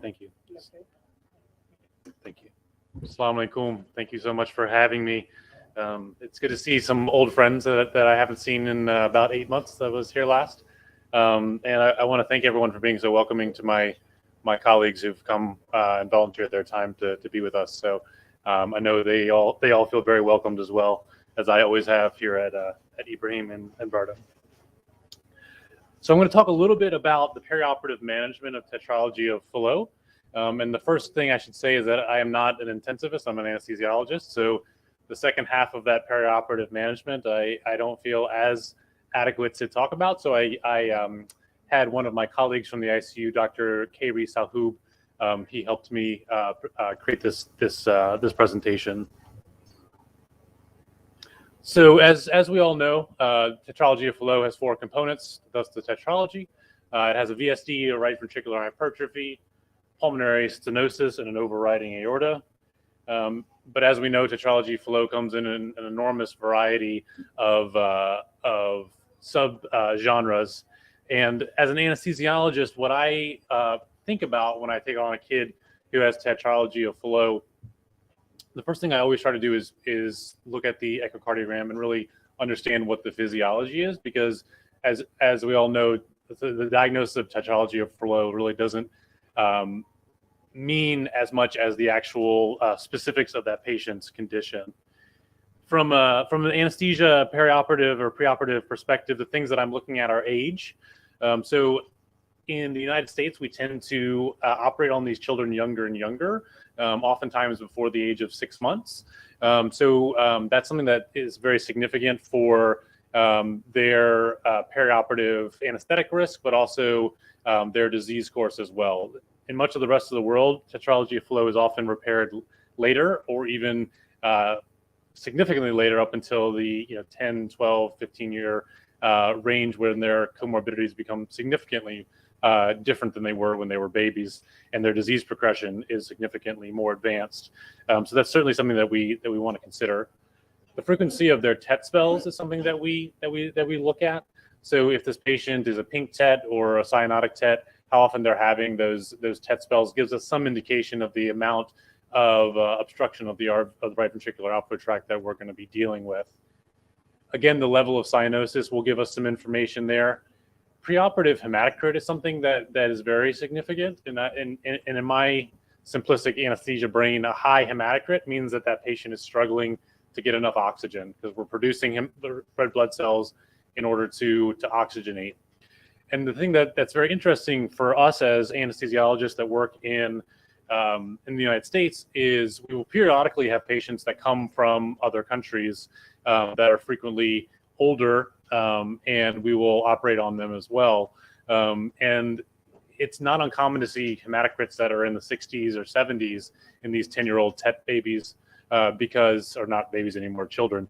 Thank you. Thank you. Assalamu alaikum. Thank you so much for having me. It's good to see some old friends that I haven't seen in about 8 months that was here last. And I want to thank everyone for being so welcoming to my colleagues who've come and volunteered their time to be with us. So I know they all feel very welcomed as well, as I always have here at Ibrahim and Barda. So I'm going to talk a little bit about the perioperative management of tetralogy of Fallot. And the first thing I should say is that I am not an intensivist, I'm an anesthesiologist. So the second half of that perioperative management, I don't feel as adequate to talk about. So I had one of my colleagues from the ICU, Dr. Kayri Salhoub. He helped me create this presentation. So as we all know, tetralogy of Fallot has 4 components, thus the tetralogy. It has a VSD, a right ventricular hypertrophy, pulmonary stenosis, and an overriding aorta. But as we know, tetralogy of Fallot comes in an enormous variety of sub-genres. And as an anesthesiologist, what I think about when I take on a kid who has tetralogy of Fallot, the first thing I always try to do is look at the echocardiogram and really understand what the physiology is, because as we all know, the diagnosis of tetralogy of Fallot really doesn't mean as much as the actual specifics of that patient's condition. From an anesthesia perioperative or preoperative perspective, the things that I'm looking at are age. So in the United States, we tend to operate on these children younger and younger, oftentimes before the age of 6 months. So that's something that is very significant for their perioperative anesthetic risk, but also their disease course as well. In much of the rest of the world, tetralogy of Fallot is often repaired later, or even significantly later, up until the 10, 12, 15-year range, when their comorbidities become significantly different than they were when they were babies, and their disease progression is significantly more advanced. So that's certainly something that we want to consider. The frequency of their TET spells is something that we look at. So if this patient is a pink TET or a cyanotic TET, how often they're having those TET spells gives us some indication of the amount of obstruction of the right ventricular outflow tract that we're going to be dealing with. Again, the level of cyanosis will give us some information there. Preoperative hematocrit is something that is very significant, and in my simplistic anesthesia brain, a high hematocrit means that patient is struggling to get enough oxygen, because we're producing the red blood cells in order to oxygenate. And the thing that's very interesting for us as anesthesiologists that work in the United States is we will periodically have patients that come from other countries that are frequently older, and we will operate on them as well. And it's not uncommon to see hematocrits that are in the 60s or 70s in these 10-year-old TET babies, or not babies anymore, children,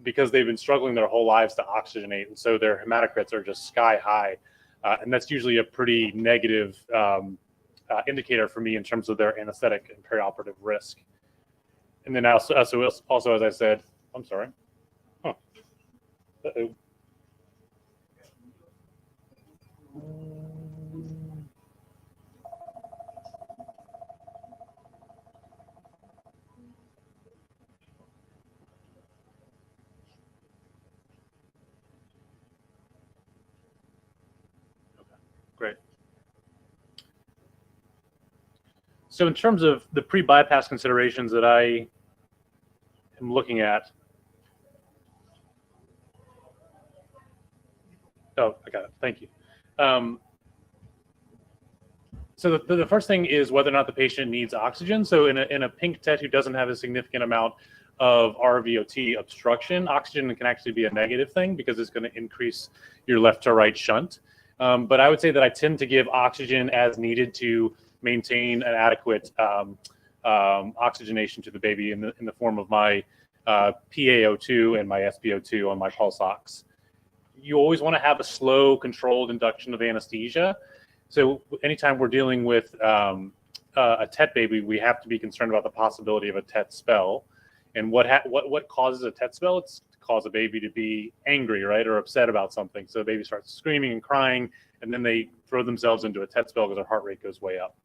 because they've been struggling their whole lives to oxygenate, and so their hematocrits are just sky high, and that's usually a pretty negative indicator for me in terms of their anesthetic and perioperative risk. And then also as I said, I'm sorry. Huh. Uh-oh. Great. So in terms of the pre-bypass considerations that I am looking at, oh, I got it. Thank you. So the first thing is whether or not the patient needs oxygen. So in a pink TET who doesn't have a significant amount of RVOT obstruction, oxygen can actually be a negative thing because it's going to increase your left to right shunt. But I would say that I tend to give oxygen as needed to maintain an adequate oxygenation to the baby in the form of my PaO2 and my SpO2 on my pulse ox. You always want to have a slow, controlled induction of anesthesia. So anytime we're dealing with a TET baby, we have to be concerned about the possibility of a TET spell. And what causes a TET spell? It's to cause a baby to be angry, right, or upset about something. So the baby starts screaming and crying, and then they throw themselves into a TET spell because their heart rate goes way up.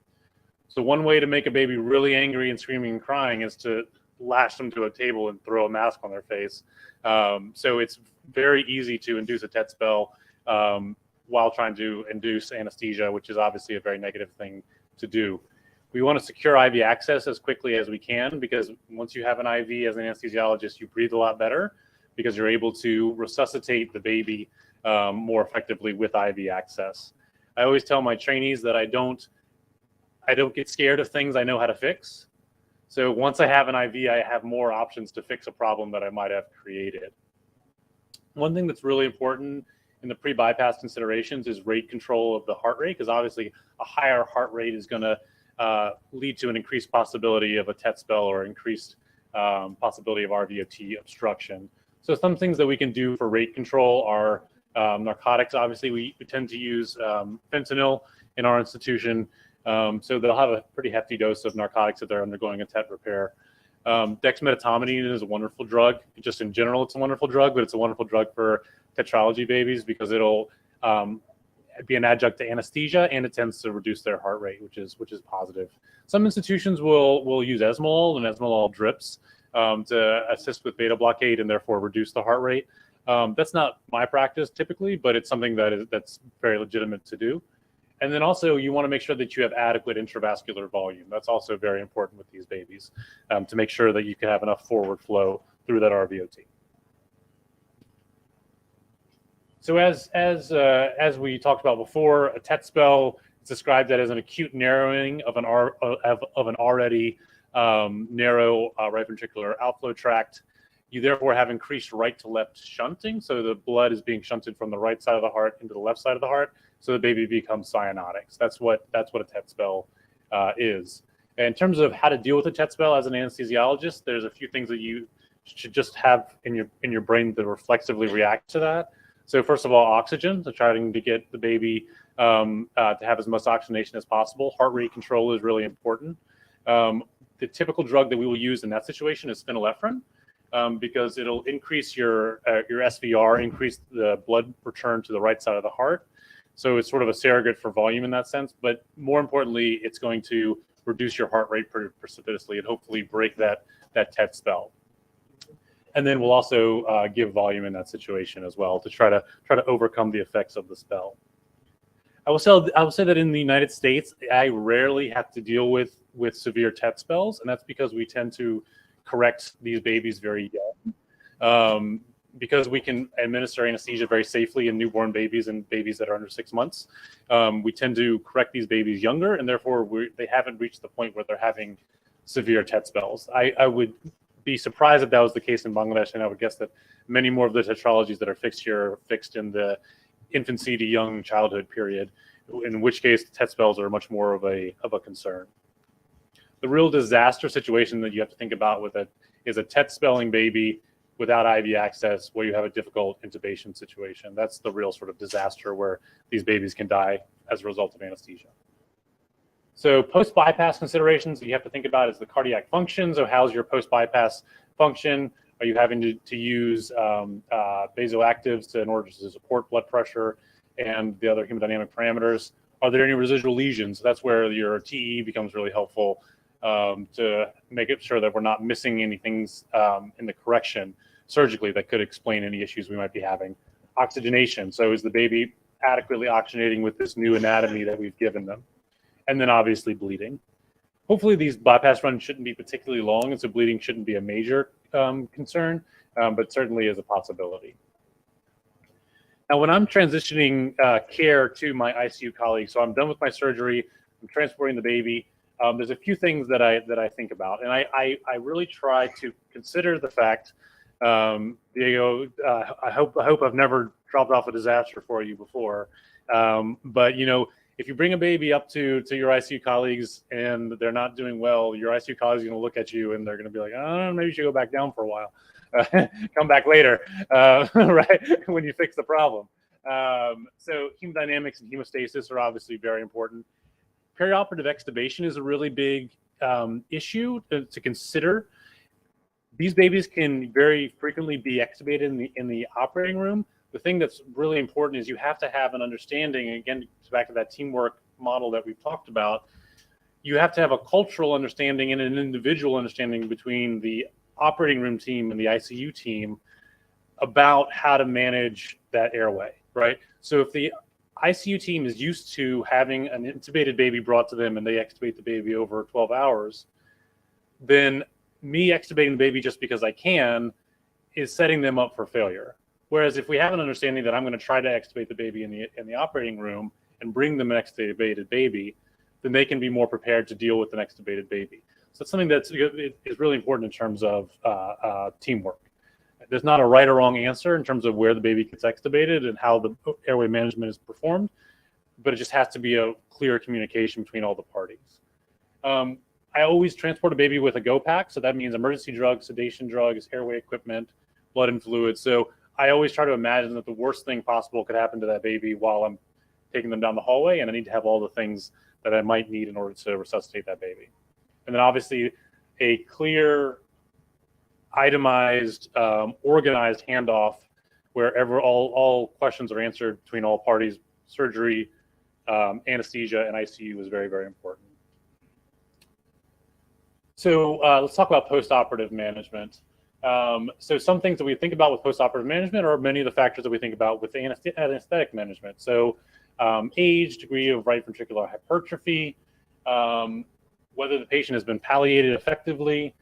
So one way to make a baby really angry and screaming and crying is to lash them to a table and throw a mask on their face. So it's very easy to induce a TET spell while trying to induce anesthesia, which is obviously a very negative thing to do. We want to secure IV access as quickly as we can, because once you have an IV as an anesthesiologist, you breathe a lot better because you're able to resuscitate the baby more effectively with IV access. I always tell my trainees that I don't get scared of things I know how to fix. So once I have an IV, I have more options to fix a problem that I might have created. One thing that's really important in the pre-bypass considerations is rate control of the heart rate, because obviously a higher heart rate is going to lead to an increased possibility of a TET spell or increased possibility of RVOT obstruction. So some things that we can do for rate control are narcotics. Obviously, we tend to use fentanyl in our institution. So they'll have a pretty hefty dose of narcotics if they're undergoing a TET repair. Dexmedetomidine is a wonderful drug. Just in general, it's a wonderful drug, but it's a wonderful drug for tetralogy babies because it'll be an adjunct to anesthesia, and it tends to reduce their heart rate, which is positive. Some institutions will use esmolol and esmolol drips to assist with beta blockade and therefore reduce the heart rate. That's not my practice typically, but it's something that's very legitimate to do. And then also you want to make sure that you have adequate intravascular volume. That's also very important with these babies to make sure that you can have enough forward flow through that RVOT. So as we talked about before, a TET spell is described as an acute narrowing of an already narrow right ventricular outflow tract. You therefore have increased right to left shunting, so the blood is being shunted from the right side of the heart into the left side of the heart, so the baby becomes cyanotic. So that's what a TET spell is. And in terms of how to deal with a TET spell as an anesthesiologist, there's a few things that you should just have in your brain that reflexively react to that. So first of all, oxygen, so trying to get the baby to have as much oxygenation as possible. Heart rate control is really important. The typical drug that we will use in that situation is phenylephrine, because it'll increase your SVR, increase the blood return to the right side of the heart. So it's sort of a surrogate for volume in that sense. But more importantly, it's going to reduce your heart rate precipitously and hopefully break that TET spell. And then we'll also give volume in that situation as well to try to overcome the effects of the spell. I will say that in the United States, I rarely have to deal with severe TET spells, and that's because we tend to correct these babies very young. Because we can administer anesthesia very safely in newborn babies and babies that are under 6 months, we tend to correct these babies younger, and therefore they haven't reached the point where they're having severe TET spells. I would be surprised if that was the case in Bangladesh, and I would guess that many more of the tetralogies that are fixed here are fixed in the infancy to young childhood period, in which case TET spells are much more of a concern. The real disaster situation that you have to think about with it is a TET spelling baby without IV access, where you have a difficult intubation situation. That's the real sort of disaster where these babies can die as a result of anesthesia. So post-bypass considerations that you have to think about is the cardiac function. So how's your post-bypass function? Are you having to use vasoactives in order to support blood pressure and the other hemodynamic parameters? Are there any residual lesions? That's where your TE becomes really helpful to make it sure that we're not missing any things in the correction surgically that could explain any issues we might be having. Oxygenation. So is the baby adequately oxygenating with this new anatomy that we've given them? And then obviously bleeding. Hopefully these bypass runs shouldn't be particularly long, and so bleeding shouldn't be a major concern, but certainly is a possibility. Now, when I'm transitioning care to my ICU colleagues, so I'm done with my surgery, I'm transporting the baby, there's a few things that I think about, and I really try to consider the fact, Diego, I hope I've never dropped off a disaster for you before, but if you bring a baby up to your ICU colleagues and they're not doing well, your ICU colleagues are going to look at you and they're going to be like, oh, maybe you should go back down for a while, come back later, right, when you fix the problem. So hemodynamics and hemostasis are obviously very important. Perioperative extubation is a really big issue to consider. These babies can very frequently be extubated in the operating room. The thing that's really important is you have to have an understanding, again, back to that teamwork model that we've talked about. you have to have a cultural understanding and an individual understanding between the operating room team and the ICU team about how to manage that airway, right? So if the ICU team is used to having an intubated baby brought to them and they extubate the baby over 12 hours, then me extubating the baby just because I can is setting them up for failure. Whereas if we have an understanding that I'm going to try to extubate the baby in the operating room and bring them an extubated baby, then they can be more prepared to deal with an extubated baby. So that's something that is really important in terms of teamwork. There's not a right or wrong answer in terms of where the baby gets extubated and how the airway management is performed, but it just has to be a clear communication between all the parties. I always transport a baby with a go pack, so that means emergency drugs, sedation drugs, airway equipment, blood and fluids. So I always try to imagine that the worst thing possible could happen to that baby while I'm taking them down the hallway, and I need to have all the things that I might need in order to resuscitate that baby. And then obviously a clear, itemized, organized handoff wherever all questions are answered between all parties, surgery, anesthesia, and ICU is very, very important. So let's talk about postoperative management. So some things that we think about with postoperative management are many of the factors that we think about with anesthetic management. So age, degree of right ventricular hypertrophy, whether the patient has been palliated effectively,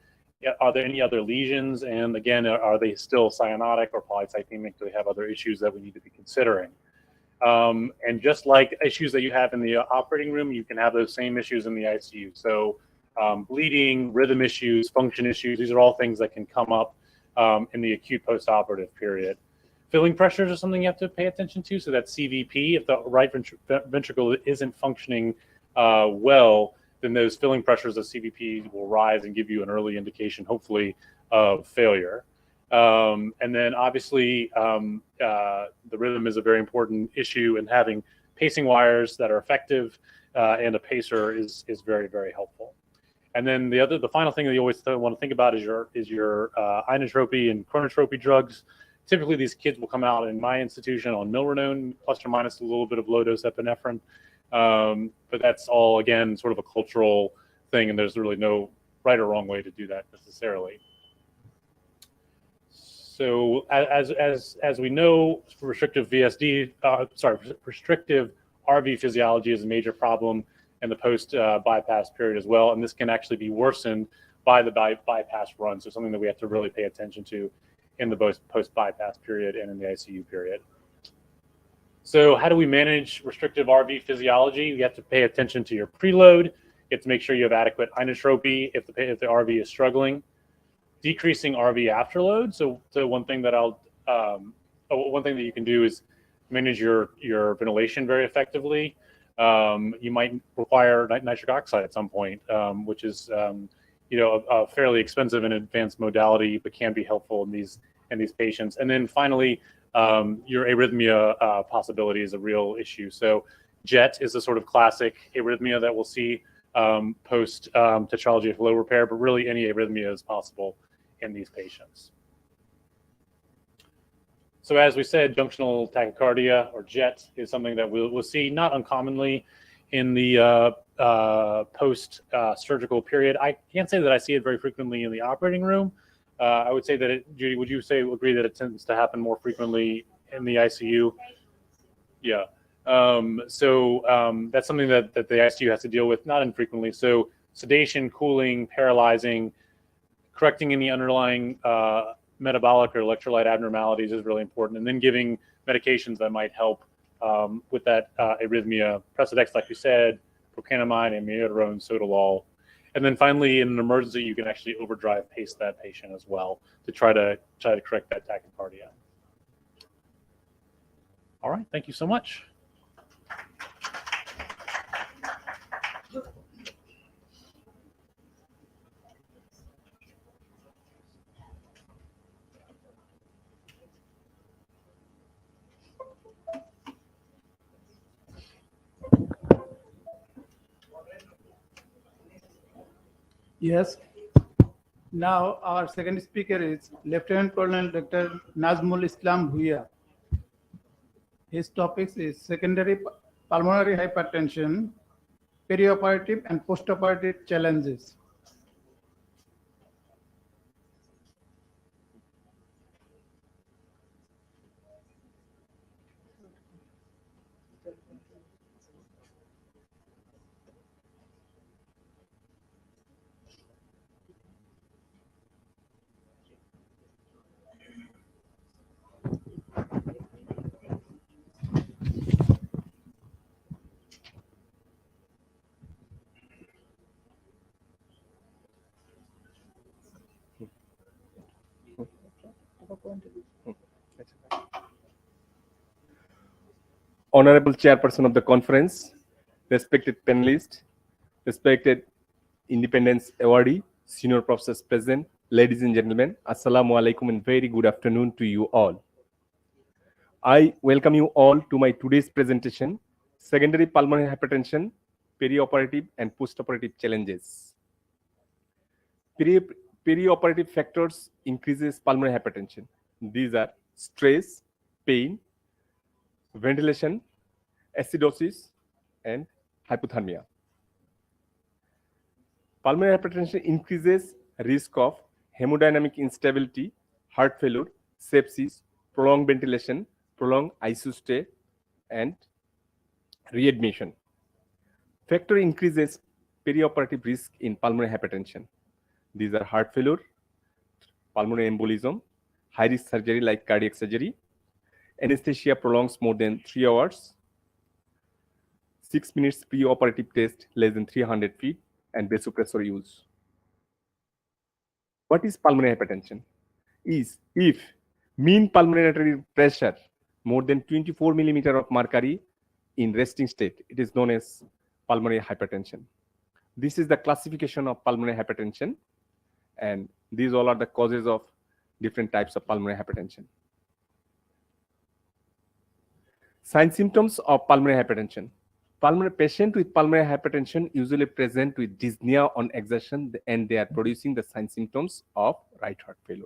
are there any other lesions, and again, are they still cyanotic or polycythemic? Do they have other issues that we need to be considering? And just like issues that you have in the operating room, you can have those same issues in the ICU. So bleeding, rhythm issues, function issues, these are all things that can come up in the acute postoperative period. Filling pressures are something you have to pay attention to. So that's CVP. If the right ventricle isn't functioning well, then those filling pressures of CVP will rise and give you an early indication, hopefully, of failure. And then obviously, the rhythm is a very important issue, and having pacing wires that are effective and a pacer is very, very helpful. And then the final thing that you always want to think about is your inotropy and chronotropy drugs. Typically, these kids will come out in my institution on milrinone, plus or minus a little bit of low-dose epinephrine. But that's all, again, sort of a cultural thing, and there's really no right or wrong way to do that necessarily. So as we know, restrictive restrictive RV physiology is a major problem in the post bypass period as well, and this can actually be worsened by the bypass run. So something that we have to really pay attention to in the post bypass period and in the ICU period. So how do we manage restrictive RV physiology? You have to pay attention to your preload. You have to make sure you have adequate inotropy if the RV is struggling. Decreasing RV afterload. So one thing that one thing that you can do is manage your ventilation very effectively. You might require nitric oxide at some point, which is a fairly expensive and advanced modality, but can be helpful in these patients. And then finally, your arrhythmia possibility is a real issue. So JET is a sort of classic arrhythmia that we'll see post tetralogy of flow repair, but really any arrhythmia is possible in these patients. So as we said, junctional tachycardia, or JET, is something that we'll see not uncommonly in the post-surgical period. I can't say that I see it very frequently in the operating room. I would say that Judy, would you agree that it tends to happen more frequently in the ICU? Yeah. So that's something that the ICU has to deal with not infrequently. So sedation, cooling, paralyzing, correcting any underlying metabolic or electrolyte abnormalities is really important, and then giving medications that might help with that arrhythmia. Precedex, like you said, procainamide, amiodarone, sotalol. And then finally, in an emergency, you can actually overdrive pace that patient as well to try to correct that tachycardia. All right, thank you so much. Yes. Now our second speaker is Lieutenant Colonel Dr. Nazmul Islam Bhuiya. His topic is secondary pulmonary hypertension, perioperative and postoperative challenges. Honorable Chairperson of the conference, respected panelists, respected Independence Awardee, senior professors present, ladies and gentlemen, Assalamu alaikum and very good afternoon to you all. I welcome you all to my today's presentation, Secondary Pulmonary Hypertension, Perioperative and Postoperative Challenges. Perioperative factors increases pulmonary hypertension. These are stress, pain, ventilation, acidosis, and hypothermia. Pulmonary hypertension increases risk of hemodynamic instability, heart failure, sepsis, prolonged ventilation, prolonged ICU stay, and readmission. Factor increases perioperative risk in pulmonary hypertension. These are heart failure, pulmonary embolism, high-risk surgery like cardiac surgery, anesthesia prolongs more than 3 hours, 6 minutes pre-operative test less than 300 feet, and vasopressor use. What is pulmonary hypertension? Is if mean pulmonary artery pressure more than 24 millimeter of mercury in resting state, it is known as pulmonary hypertension. This is the classification of pulmonary hypertension, and these all are the causes of different types of pulmonary hypertension. Signs symptoms of pulmonary hypertension. Pulmonary patient with pulmonary hypertension usually present with dyspnea on exertion, and they are producing the sign symptoms of right heart failure.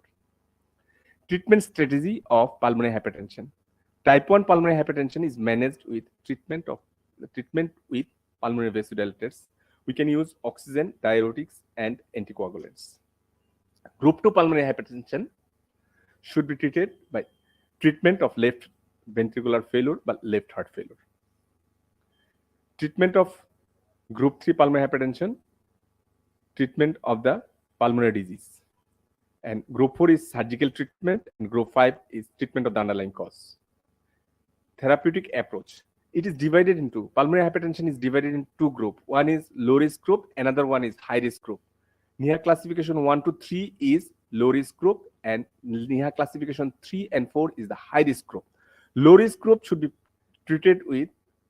Treatment strategy of pulmonary hypertension. Type 1 pulmonary hypertension is managed with treatment with pulmonary vasodilators. We can use oxygen, diuretics, and anticoagulants. Group 2 pulmonary hypertension should be treated by treatment of left ventricular failure but left heart failure. Treatment of group 3 pulmonary hypertension, treatment of the pulmonary disease. And group 4 is surgical treatment, and group 5 is treatment of the underlying cause. Therapeutic approach. It is divided into, pulmonary hypertension is divided into 2 groups. One is low risk group, another one is high risk group. NIHA classification 1 to 3 is low risk group, and NIHA classification 3 and 4 is the high risk group. Low risk group should be treated with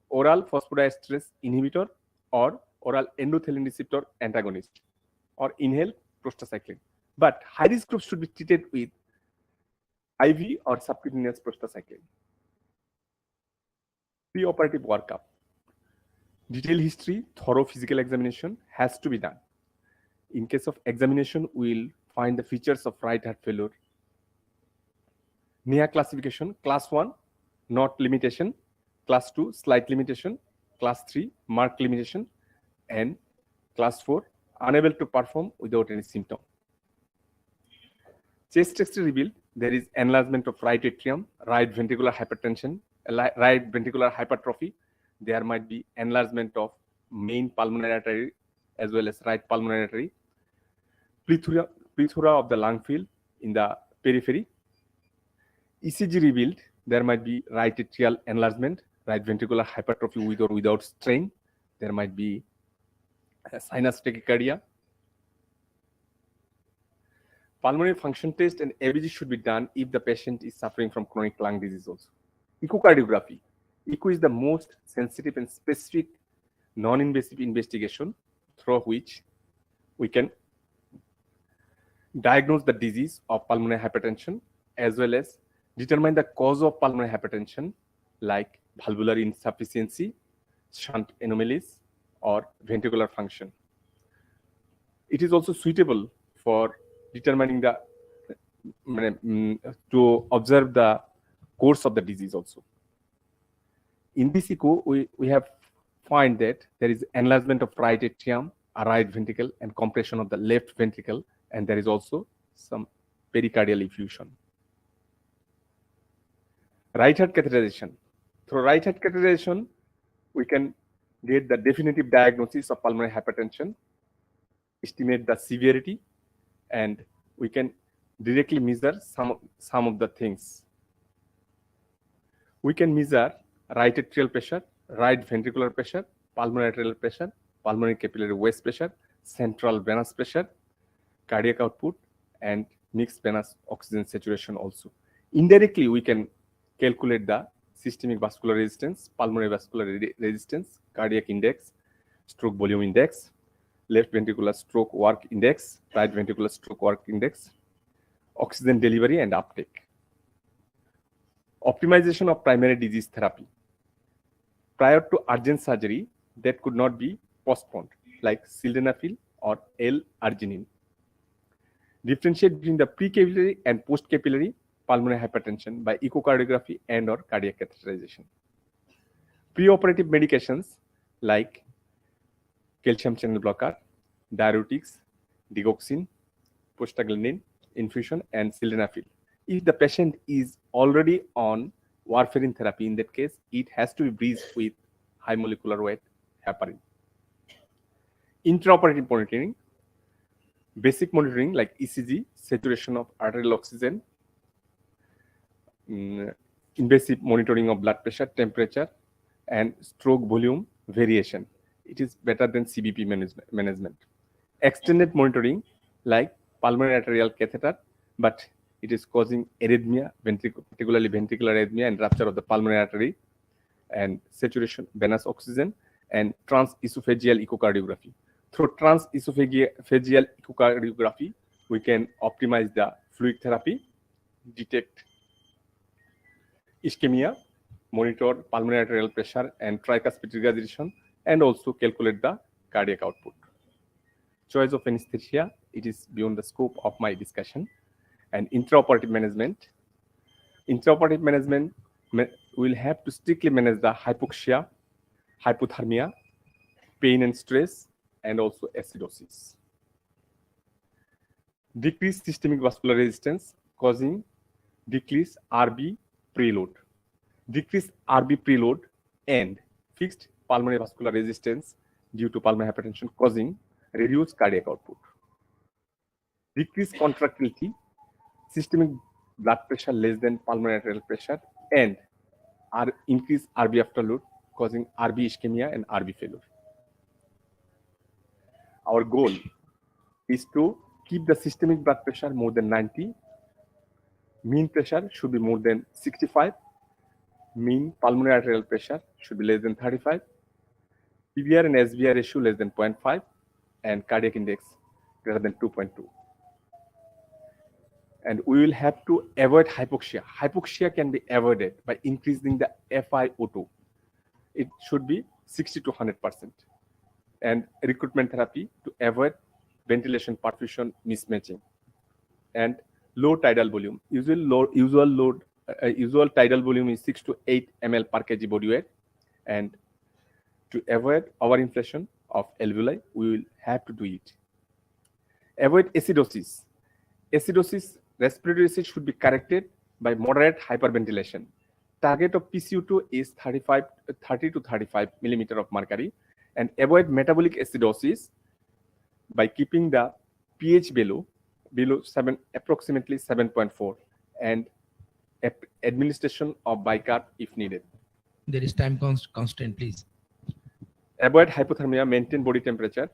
oral phosphodiesterase inhibitor or oral endothelin receptor antagonist or inhaled prostacyclin. But high risk group should be treated with IV or subcutaneous prostacyclin. Pre-operative workup. Detailed history, thorough physical examination has to be done. In case of examination, we will find the features of right heart failure. NIHA classification, class 1, not limitation, class 2, slight limitation, class 3, marked limitation, and class 4, unable to perform without any symptom. Chest X-ray revealed there is enlargement of right atrium, right ventricular hypertension, right ventricular hypertrophy. There might be enlargement of main pulmonary artery as well as right pulmonary artery. Plethora of the lung field in the periphery. ECG revealed there might be right atrial enlargement, right ventricular hypertrophy with or without strain. There might be sinus tachycardia. Pulmonary function test and ABG should be done if the patient is suffering from chronic lung disease also. Echocardiography. Echo is the most sensitive and specific non-invasive investigation through which we can diagnose the disease of pulmonary hypertension as well as determine the cause of pulmonary hypertension like valvular insufficiency, shunt anomalies, or ventricular function. It is also suitable for determining the to observe the course of the disease also. In this echo, we have find that there is enlargement of right atrium, a right ventricle, and compression of the left ventricle, and there is also some pericardial effusion. Right heart catheterization. Through right heart catheterization, we can get the definitive diagnosis of pulmonary hypertension, estimate the severity, and we can directly measure some of the things. We can measure right atrial pressure, right ventricular pressure, pulmonary arterial pressure, pulmonary capillary waist pressure, central venous pressure, cardiac output, and mixed venous oxygen saturation also. Indirectly, we can calculate the systemic vascular resistance, pulmonary vascular resistance, cardiac index, stroke volume index, left ventricular stroke work index, right ventricular stroke work index, oxygen delivery and uptake. Optimization of primary disease therapy. Prior to urgent surgery, that could not be postponed, like sildenafil or L-arginine. Differentiate between the pre-capillary and post-capillary pulmonary hypertension by echocardiography and or cardiac catheterization. Preoperative medications like calcium channel blocker, diuretics, digoxin, prostaglandin infusion, and sildenafil. If the patient is already on warfarin therapy, in that case, it has to be bridged with high molecular weight heparin. Intraoperative monitoring, basic monitoring like ECG, saturation of arterial oxygen, invasive monitoring of blood pressure, temperature, and stroke volume variation. It is better than CBP management. Extended monitoring like pulmonary arterial catheter, but it is causing arrhythmia, particularly ventricular arrhythmia and rupture of the pulmonary artery, and saturation, venous oxygen, and transesophageal echocardiography. Through transesophageal echocardiography, we can optimize the fluid therapy, detect ischemia, monitor pulmonary arterial pressure and tricuspid regurgitation, and also calculate the cardiac output. Choice of anesthesia, it is beyond the scope of my discussion. And intraoperative management. Intraoperative management will have to strictly manage the hypoxia, hypothermia, pain and stress, and also acidosis. Decreased systemic vascular resistance causing decreased RB preload. Decreased RB preload and fixed pulmonary vascular resistance due to pulmonary hypertension causing reduced cardiac output. Decreased contractility, systemic blood pressure less than pulmonary arterial pressure, and increased RB afterload causing RB ischemia and RB failure. Our goal is to keep the systemic blood pressure more than 90. Mean pressure should be more than 65. Mean pulmonary arterial pressure should be less than 35. PVR and SVR ratio less than 0.5, and cardiac index greater than 2.2. And we will have to avoid hypoxia. Hypoxia can be avoided by increasing the FiO2. It should be 60 to 100%. And recruitment therapy to avoid ventilation perfusion mismatching. And low tidal volume. Usual tidal volume is 6 to 8 ml per kg body weight. And to avoid overinflation of alveoli, we will have to do it. Avoid acidosis. Acidosis, respiratory acid should be corrected by moderate hyperventilation. Target of PCO2 is 30 to 35 millimeter of mercury, and avoid metabolic acidosis by keeping the pH below 7, approximately 7.4, and administration of bicarb if needed. There is time constant, please. Avoid hypothermia, maintain body temperature.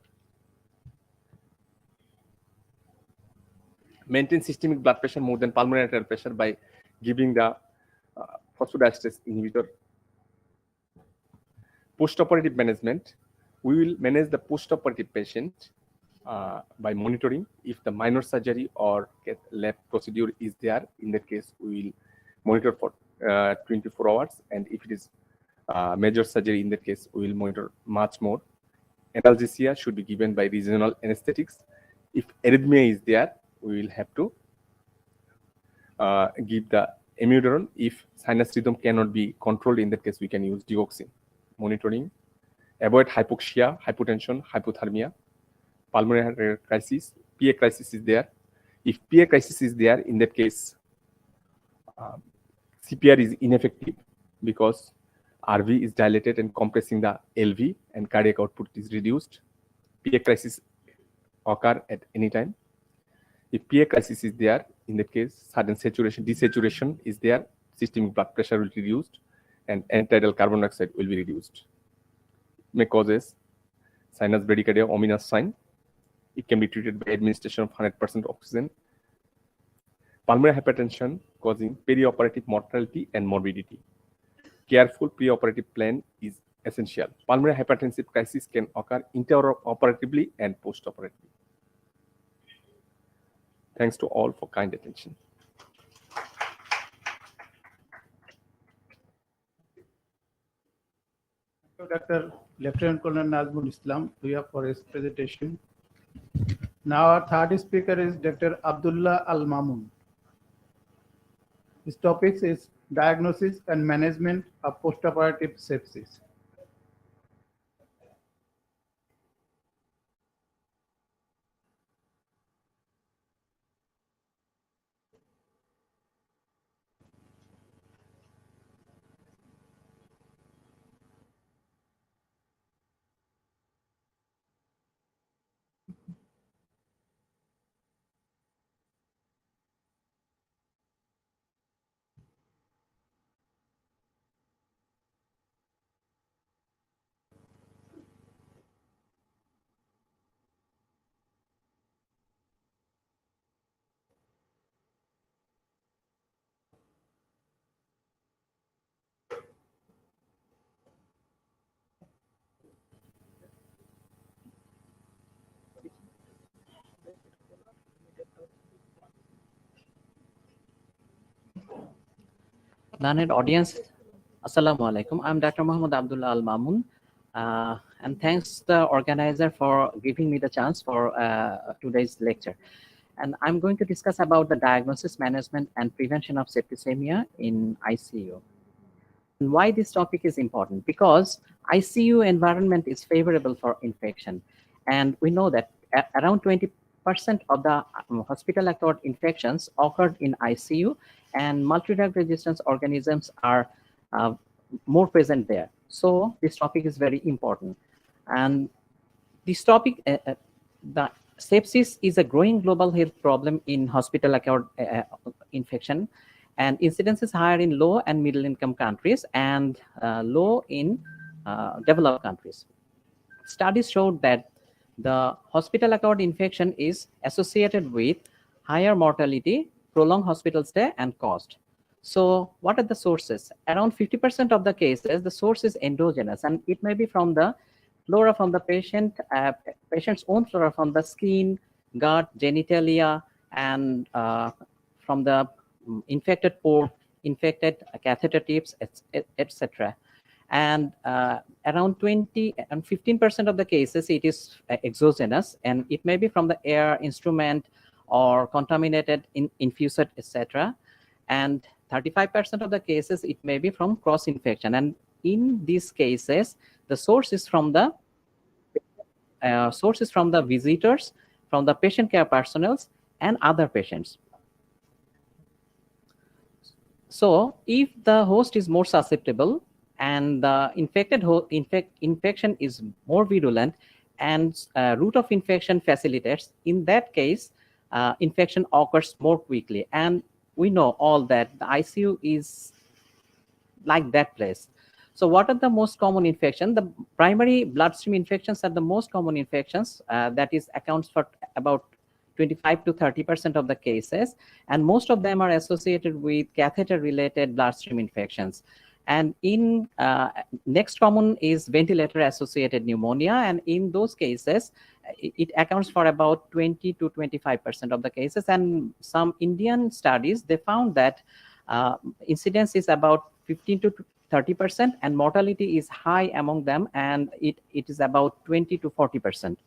Maintain systemic blood pressure more than pulmonary arterial pressure by giving the phosphodiesterase inhibitor. Postoperative management. We will manage the postoperative patient by monitoring. If the minor surgery or lab procedure is there, in that case, we will monitor for 24 hours. And if it is major surgery, in that case, we will monitor much more. Analgesia should be given by regional anesthetics. If arrhythmia is there, we will have to give the amiodarone. If sinus rhythm cannot be controlled, in that case, we can use digoxin. Monitoring avoid hypoxia, hypotension, hypothermia, pulmonary crisis, PA crisis is there. If PA crisis is there, in that case, CPR is ineffective because RV is dilated and compressing the LV and cardiac output is reduced. PA crisis occur at any time. If PA crisis is there, in that case, sudden saturation, desaturation is there, systemic blood pressure will be reduced, and end-tidal carbon dioxide will be reduced. May causes sinus bradycardia, ominous sign. It can be treated by administration of 100% oxygen. Pulmonary hypertension causing perioperative mortality and morbidity. Careful preoperative plan is essential. Pulmonary hypertensive crisis can occur intraoperatively and postoperatively. Thanks to all for kind attention. Dr. Lieutenant Colonel Nazmul Islam for his presentation. Now our third speaker is Dr. Abdullah Al Mamun. His topic is diagnosis and management of postoperative sepsis. Learned audience, Assalamu alaikum. I'm Dr. Muhammad Abdullah Al Mamun, and thanks the organizer for giving me the chance for today's lecture. And I'm going to discuss about the diagnosis, management, and prevention of septicemia in ICU. And why this topic is important? Because ICU environment is favorable for infection, and we know that around 20% of the hospital-acquired infections occurred in ICU, and multi-drug resistance organisms are more present there. So this topic is very important. And this topic, the sepsis is a growing global health problem in hospital-acquired infection, and incidence is higher in low and middle income countries and low in developed countries. Studies showed that the hospital-acquired infection is associated with higher mortality, prolonged hospital stay, and cost. So what are the sources? Around 50% of the cases, the source is endogenous, and it may be from the flora from the patient's own flora from the skin, gut, genitalia, and from the infected port, infected catheter tips, etc. And around 20 and 15% of the cases, it is exogenous, and it may be from the air, instrument, or contaminated infused, etc. And 35% of the cases, it may be from cross infection. And in these cases, the source is from the visitors, from the patient care personnel, and other patients. So if the host is more susceptible and the infection is more virulent and route of infection facilitates, in that case, infection occurs more quickly. And we know all that the ICU is like that place. So what are the most common infections? The primary bloodstream infections are the most common infections. That is accounts for about 25 to 30% of the cases. And most of them are associated with catheter-related bloodstream infections. And in next common is ventilator-associated pneumonia. And in those cases, it accounts for about 20 to 25% of the cases. And some Indian studies, they found that incidence is about 15 to 30%, and mortality is high among them, and it is about 20 to 40%.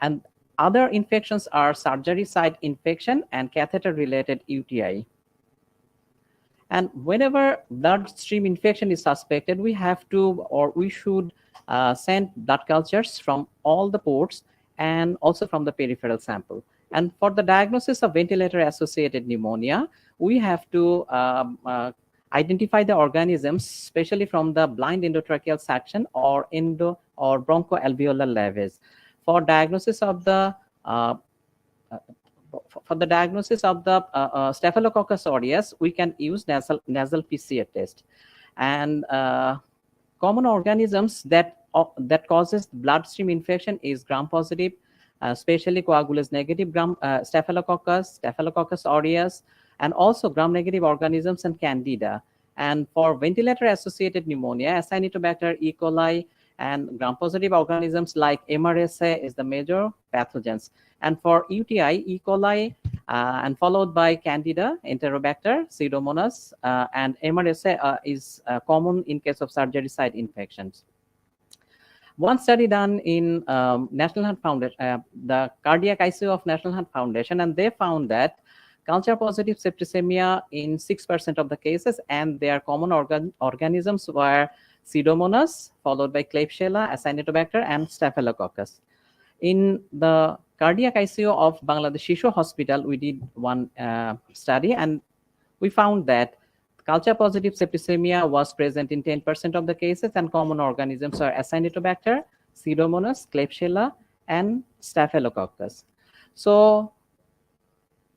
And other infections are surgery site infection and catheter-related UTI. And whenever bloodstream infection is suspected, we have to, or we should send blood cultures from all the ports and also from the peripheral sample. And for the diagnosis of ventilator-associated pneumonia, we have to identify the organisms, especially from the blind endotracheal section or bronchoalveolar lavage. For diagnosis of the Staphylococcus aureus, we can use nasal PCR test. And common organisms that causes bloodstream infection is gram-positive, especially coagulase negative Staphylococcus aureus, and also gram-negative organisms and Candida. And for ventilator-associated pneumonia, Acinetobacter, E. coli, and gram-positive organisms like MRSA is the major pathogens. And for UTI, E. coli, and followed by Candida, Enterobacter, Pseudomonas, and MRSA is common in case of surgery site infections. One study done in National Heart Foundation, the cardiac ICU of National Heart Foundation, and they found that culture-positive septicemia in 6% of the cases, and their common organisms were Pseudomonas, followed by Klebsiella, Acinetobacter, and Staphylococcus. In the cardiac ICU of Bangladesh Shishu Hospital, we did one study, and we found that culture-positive septicemia was present in 10% of the cases, and common organisms are Acinetobacter, Pseudomonas, Klebsiella, and Staphylococcus. So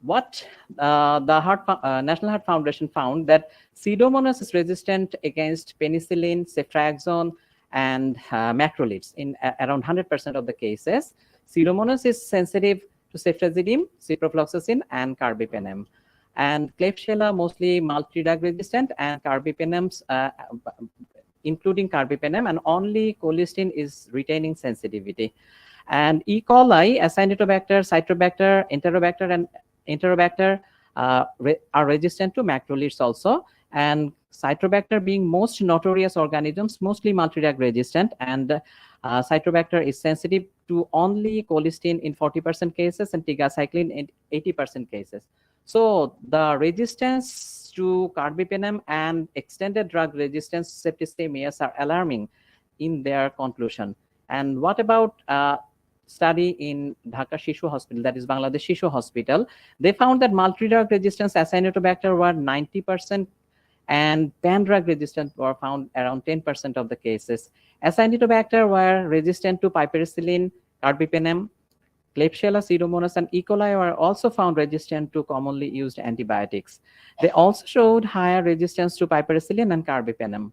what the National Heart Foundation found that Pseudomonas is resistant against penicillin, ceftriaxone, and macrolides in around 100% of the cases. Pseudomonas is sensitive to ceftazidime, ciprofloxacin, and carbapenem. And Klebsiella mostly multi-drug resistant, and carbapenems, including carbapenem, and only colistin is retaining sensitivity. And E. coli, Acinetobacter, Citrobacter, Enterobacter are resistant to macrolides also. And Citrobacter being most notorious organisms, mostly multi-drug resistant, and Citrobacter is sensitive to only colistin in 40% cases and tigacycline in 80% cases. So the resistance to carbapenem and extended drug resistance septicemias are alarming in their conclusion. And what about study in Dhaka Shishu Hospital, that is Bangladesh Shishu Hospital? They found that multi-drug resistance Acinetobacter were 90%, and pan-drug resistant were found around 10% of the cases. Acinetobacter were resistant to piperacillin, carbapenem, Klebsiella, Pseudomonas, and E. coli were also found resistant to commonly used antibiotics. They also showed higher resistance to piperacillin and carbapenem.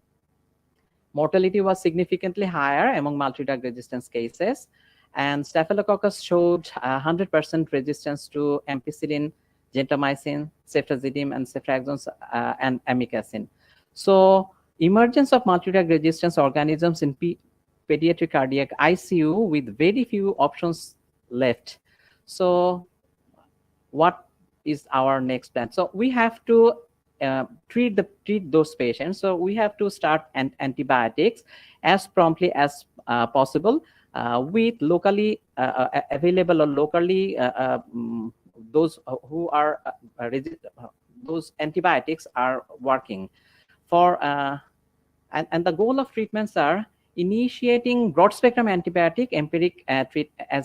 Mortality was significantly higher among multi-drug resistance cases, and Staphylococcus showed 100% resistance to ampicillin, gentamicin, ceftazidime, and ceftriaxone, and amikacin. So emergence of multi-drug resistance organisms in pediatric cardiac ICU with very few options left. So what is our next plan? So we have to treat those patients. So we have to start antibiotics as promptly as possible with locally available or locally those who are those antibiotics are working for and the goal of treatments are initiating broad spectrum antibiotic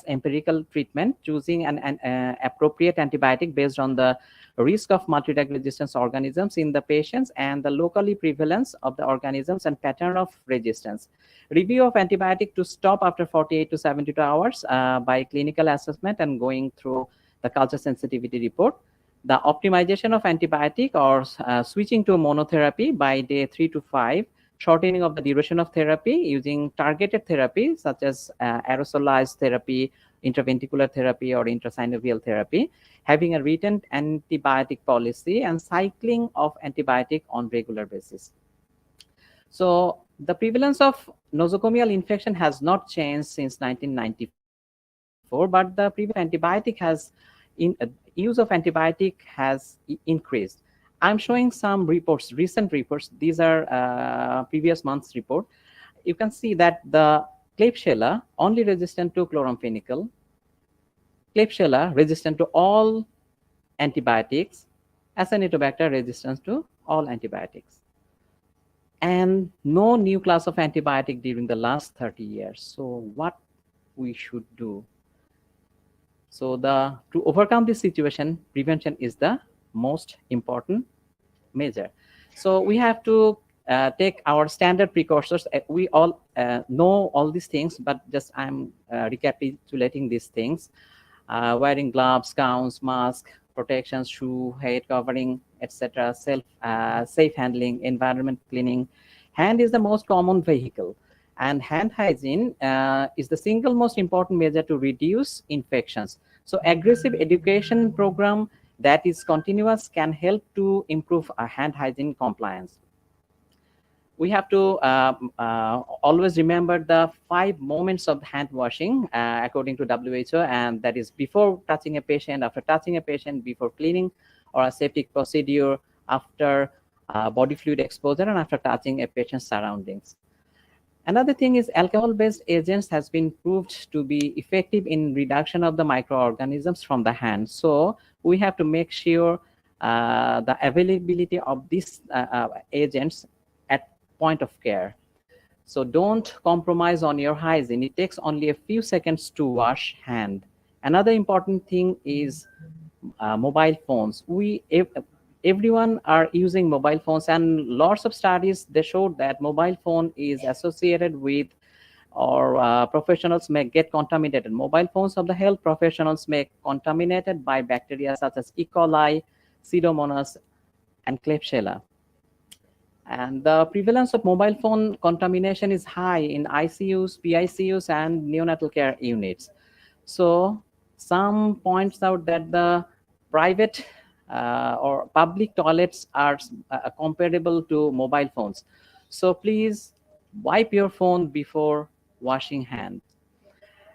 empirical treatment, choosing an appropriate antibiotic based on the risk of multi-drug resistance organisms in the patients and the locally prevalence of the organisms and pattern of resistance. Review of antibiotic to stop after 48 to 72 hours by clinical assessment and going through the culture sensitivity report. The optimization of antibiotic or switching to monotherapy by day 3 to 5, shortening of the duration of therapy using targeted therapy such as aerosolized therapy, intraventricular therapy, or intrasynovial therapy, having a written antibiotic policy, and cycling of antibiotic on regular basis. So the prevalence of nosocomial infection has not changed since 1994, but the prevalence of antibiotic has use of antibiotic has increased. I'm showing some reports, recent reports. These are previous month's report. You can see that the Klebsiella only resistant to chloramphenicol, Klebsiella resistant to all antibiotics, Acinetobacter resistance to all antibiotics, and no new class of antibiotic during the last 30 years. So what we should do? So to overcome this situation, prevention is the most important measure. So we have to take our standard precursors. We all know all these things, but just I'm recapitulating these things. Wearing gloves, gowns, mask, protection, shoe, head covering, etc. Safe handling, environment cleaning. Hand is the most common vehicle, and hand hygiene is the single most important measure to reduce infections. So aggressive education program that is continuous can help to improve hand hygiene compliance. We have to always remember the 5 moments of hand washing according to WHO, and that is before touching a patient, after touching a patient, before cleaning or aseptic procedure, after body fluid exposure, and after touching a patient's surroundings. Another thing is alcohol-based agents has been proved to be effective in reduction of the microorganisms from the hand. So we have to make sure the availability of these agents at point of care. So don't compromise on your hygiene. It takes only a few seconds to wash hand. Another important thing is mobile phones. Everyone are using mobile phones, and lots of studies they showed that mobile phone is associated with, or professionals may get contaminated. Mobile phones of the health professionals may contaminated by bacteria such as E. coli, Pseudomonas, and Klebsiella. And the prevalence of mobile phone contamination is high in ICUs, PICUs, and neonatal care units. So some points out that the private or public toilets are comparable to mobile phones. So please wipe your phone before washing hands.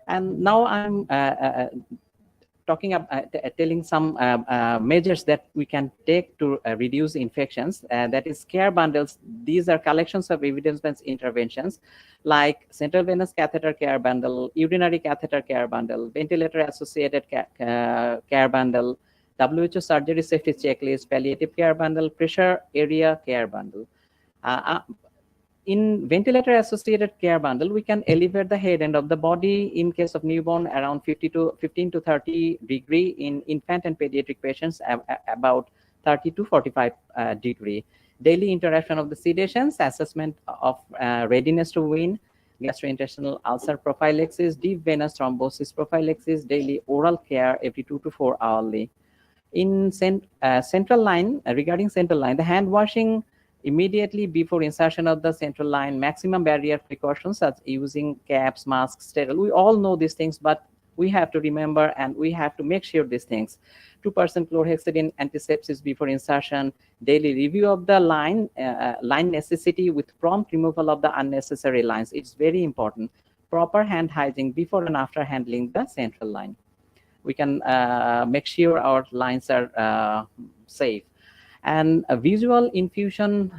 And now I'm talking about telling some measures that we can take to reduce infections. That is care bundles. These are collections of evidence-based interventions like central venous catheter care bundle, urinary catheter care bundle, ventilator-associated care bundle, WHO surgery safety checklist, palliative care bundle, pressure area care bundle. In ventilator-associated care bundle, we can elevate the head end of the body in case of newborn around 15 to 30 degree, in infant and pediatric patients about 30 to 45 degree. Daily interruption of the sedations, assessment of readiness to wean, gastrointestinal ulcer prophylaxis, deep venous thrombosis prophylaxis, daily oral care every 2 to 4 hourly. In central line, regarding central line, the hand washing immediately before insertion of the central line, maximum barrier precautions such as using caps, masks, sterile. We all know these things, but we have to remember and we have to make sure these things. 2% chlorhexidine antisepsis before insertion, daily review of the line necessity with prompt removal of the unnecessary lines. It's very important. Proper hand hygiene before and after handling the central line. We can make sure our lines are safe. And a visual infusion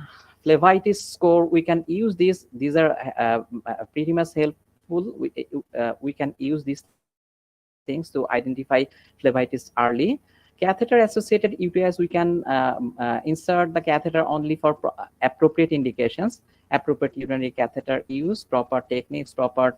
phlebitis score, we can use these. These are pretty much helpful. We can use these things to identify phlebitis early. Catheter-associated UTIs, we can insert the catheter only for appropriate indications, appropriate urinary catheter use, proper techniques for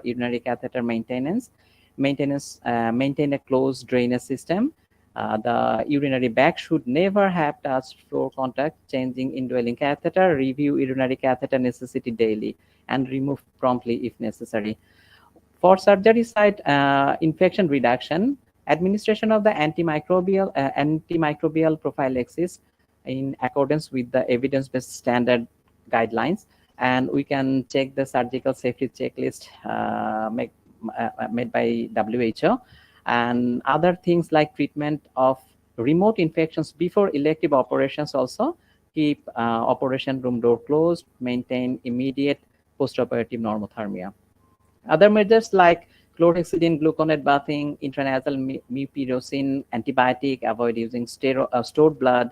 urinary catheter maintenance, maintain a closed drainage system. The urinary bag should never have touched floor contact, changing indwelling catheter, review urinary catheter necessity daily, and remove promptly if necessary. For surgery site infection reduction, administration of the antimicrobial prophylaxis in accordance with the evidence-based standard guidelines, and we can check the surgical safety checklist made by WHO. And other things like treatment of remote infections before elective operations also, keep operation room door closed, maintain immediate postoperative normothermia. Other measures like chlorhexidine gluconate bathing, intranasal mupirocin antibiotic, avoid using stored blood,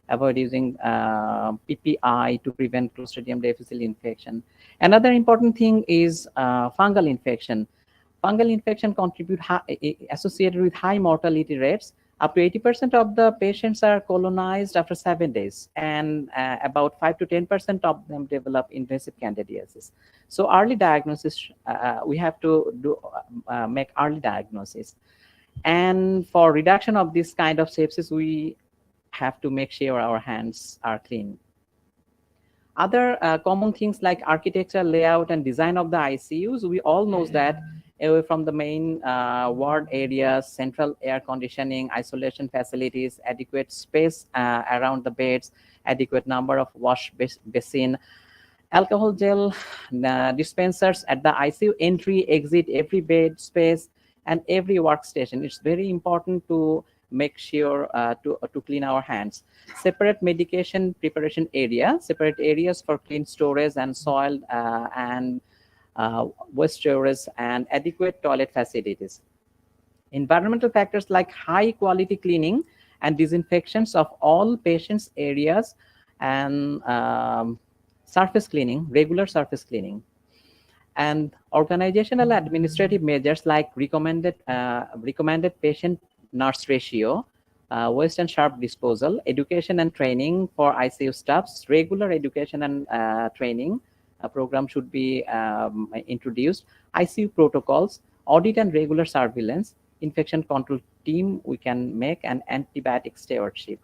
avoid using PPI to prevent Clostridium difficile infection. Another important thing is fungal infection. Fungal infection associated with high mortality rates. Up to 80% of the patients are colonized after 7 days, and about 5 to 10% of them develop invasive candidiasis. So early diagnosis, we have to make early diagnosis. And for reduction of this kind of sepsis, we have to make sure our hands are clean. Other common things like architecture, layout, and design of the ICUs, we all know that away from the main ward areas, central air conditioning, isolation facilities, adequate space around the beds, adequate number of wash basin, alcohol gel dispensers at the ICU entry, exit, every bed space, and every workstation. It's very important to make sure to clean our hands. Separate medication preparation area, separate areas for clean storage and soil and waste storage, and adequate toilet facilities. Environmental factors like high quality cleaning and disinfections of all patients' areas, and surface cleaning, regular surface cleaning. And organizational administrative measures like recommended patient nurse ratio, waste and sharp disposal, education and training for ICU staffs, regular education and training program should be introduced, ICU protocols, audit and regular surveillance, infection control team we can make, and antibiotic stewardship.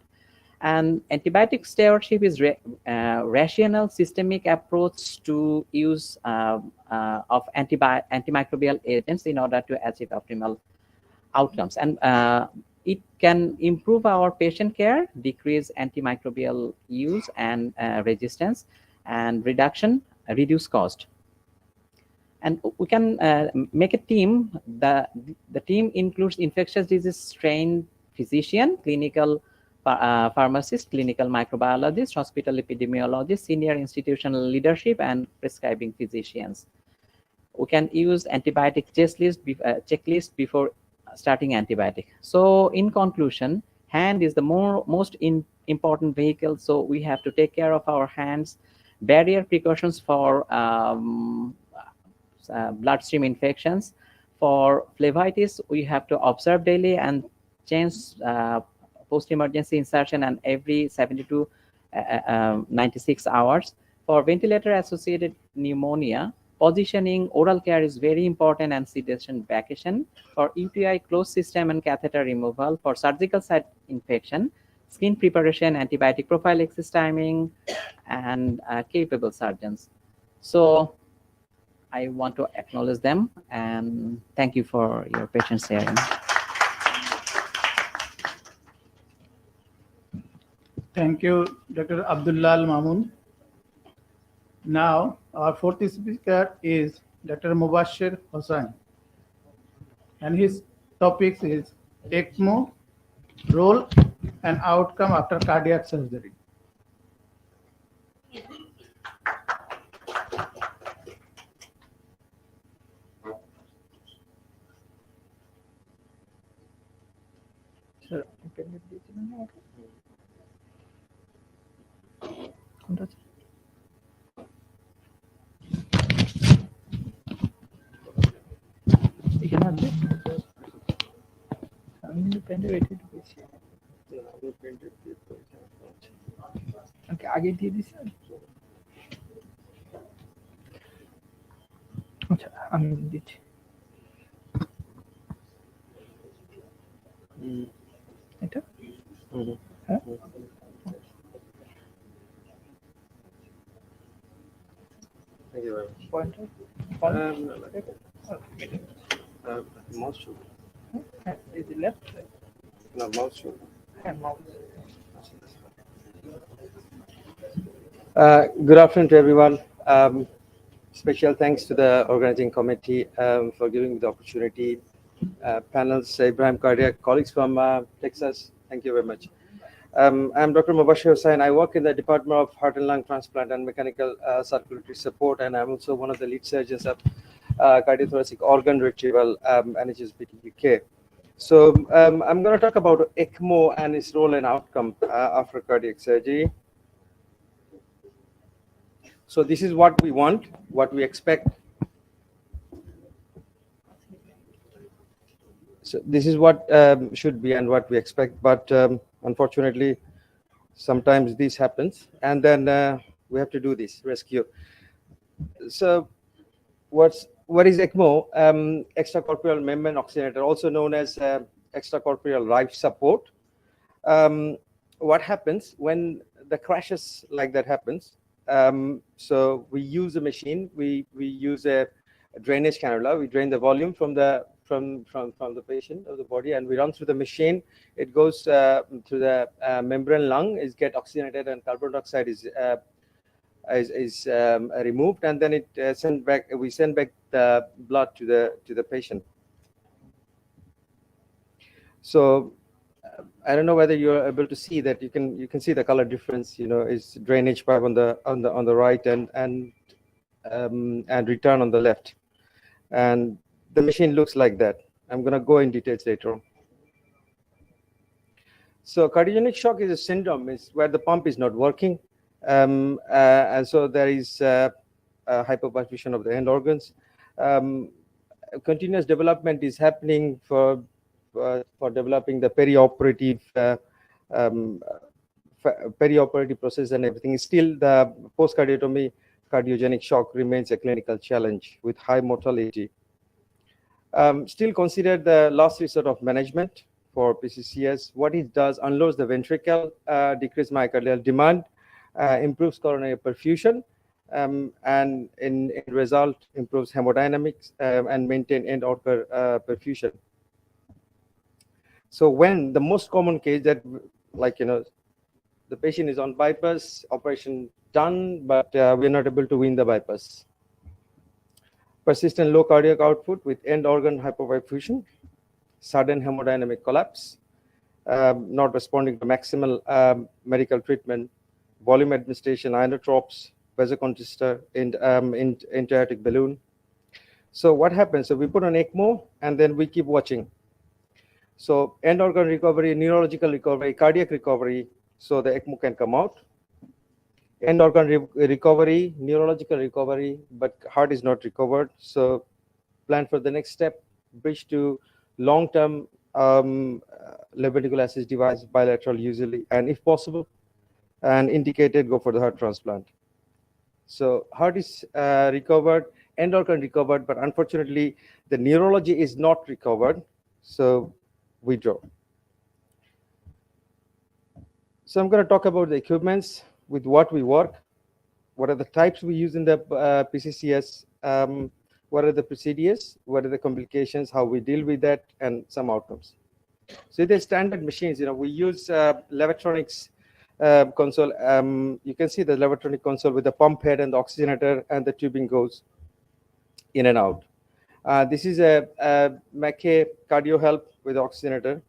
And antibiotic stewardship is rational systemic approach to use of antimicrobial agents in order to achieve optimal outcomes. And it can improve our patient care, decrease antimicrobial use and resistance, and reduce cost. And we can make a team. The team includes infectious disease trained physician, clinical pharmacist, clinical microbiologist, hospital epidemiologist, senior institutional leadership, and prescribing physicians. We can use antibiotic checklist before starting antibiotic. So in conclusion, hand is the most important vehicle. So we have to take care of our hands. Barrier precautions for bloodstream infections. For phlebitis, we have to observe daily and change post-emergency insertion and every 70 to 96 hours. For ventilator-associated pneumonia, positioning, oral care is very important, and sedation vacation. For UTI, closed system and catheter removal. For surgical site infection, skin preparation, antibiotic prophylaxis timing, and capable surgeons. So I want to acknowledge them and thank you for your patience hearing. Thank you, Dr. Abdullah Al Mamun. Now, our fourth speaker is Dr. Mubashir Hossain, and his topic is ECMO, role and outcome after cardiac surgery. Sir, can you please এখানে আছে আমি কিন্তু প্যান্টে ready করেছি ওকে আগে দিয়ে দিছি আচ্ছা আমি দিচ্ছি এটা হ্যাঁ Thank you very much. Pointer Mouse should. is it left No, mouse should. mouse Good afternoon to everyone. Special thanks to the organizing committee for giving me the opportunity. Panels, Ibrahim Cardiac, colleagues from Texas, thank you very much. I'm Dr. Mubashir Hossain. I work in the Department of Heart and Lung Transplant and Mechanical Circulatory Support, and I'm also one of the lead surgeons of cardiothoracic organ retrieval, NHSBT UK. So I'm going to talk about ECMO and its role and outcome after cardiac surgery. So this is what we want, what we expect. So this is what should be and what we expect, but unfortunately, sometimes this happens, and then we have to do this rescue. So what is ECMO? Extracorporeal membrane oxygenator, also known as extracorporeal life support. What happens when the crashes like that happens? So we use a machine. We use a drainage cannula. We drain the volume from the patient of the body, and we run through the machine. It goes through the membrane lung, is get oxygenated, and carbon dioxide is removed, and then it we send back the blood to the patient. So I don't know whether you're able to see that. You can see the color difference. Is drainage pipe on the right and return on the left, and the machine looks like that. I'm going to go in details later on. So cardiogenic shock is a syndrome. It's where the pump is not working, and so there is hypoperfusion of the end organs. Continuous development is happening for developing the perioperative process and everything. Still, the post-cardiotomy cardiogenic shock remains a clinical challenge with high mortality. Still considered the last resort of management for PCCS. What it does, unloads the ventricle, decrease myocardial demand, improves coronary perfusion, and in result improves hemodynamics and maintain end organ perfusion. So when the most common case that, the patient is on bypass, operation done, but we're not able to win the bypass. Persistent low cardiac output with end organ hypoperfusion, sudden hemodynamic collapse, not responding to maximal medical treatment, volume administration, inotropes, vasoconstrictor, and intra-aortic balloon. So what happens? So we put on ECMO, and then we keep watching. So end organ recovery, neurological recovery, cardiac recovery, so the ECMO can come out. End organ recovery, neurological recovery, but heart is not recovered. So plan for the next step, bridge to long-term left ventricular assist device, bilateral usually, and if possible, and indicated, go for the heart transplant. So heart is recovered, end organ recovered, but unfortunately, the neurology is not recovered. So we draw. So I'm going to talk about the equipments with what we work, what are the types we use in the PCCS, what are the procedures, what are the complications, how we deal with that, and some outcomes. So the standard machines, we use Levatronics console. You can see the Levatronic console with the pump head and the oxygenator, and the tubing goes in and out. This is a Mackay Cardio Help with oxygenator.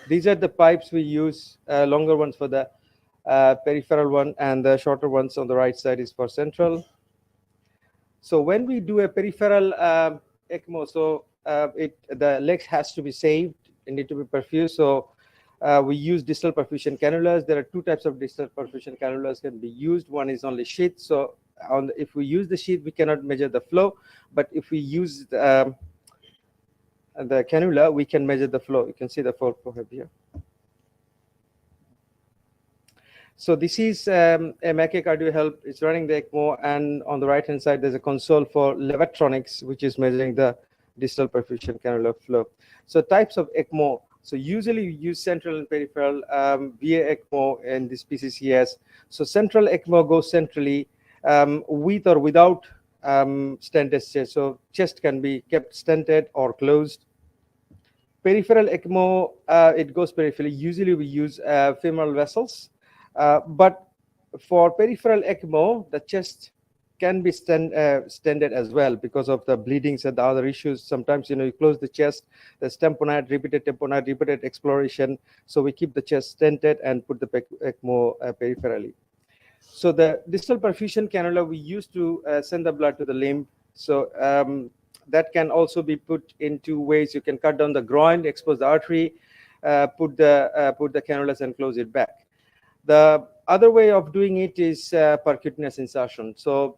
These are the pipes we use, longer ones for the peripheral one, and the shorter ones on the right side is for central. So when we do a peripheral ECMO, so the legs has to be saved, it need to be perfused. So we use distal perfusion cannulas. There are two types of distal perfusion cannulas can be used. One is only sheath. So if we use the sheath, we cannot measure the flow. But if we use the cannula, we can measure the flow. You can see the flow here. So this is a Mackay Cardio Help. It's running the ECMO, and on the right-hand side, there's a console for Levatronics, which is measuring the distal perfusion cannula flow. So types of ECMO. So usually we use central and peripheral via ECMO in this PCCS. So central ECMO goes centrally with or without stented chest. So chest can be kept stented or closed. Peripheral ECMO, it goes peripherally. Usually we use femoral vessels. But for peripheral ECMO, the chest can be stented as well because of the bleedings and the other issues. Sometimes, you close the chest, there's tamponade, repeated exploration. So we keep the chest stented and put the ECMO peripherally. So the distal perfusion cannula we use to send the blood to the limb. So that can also be put in two ways. You can cut down the groin, expose the artery, put the cannulas and close it back. The other way of doing it is percutaneous insertion. So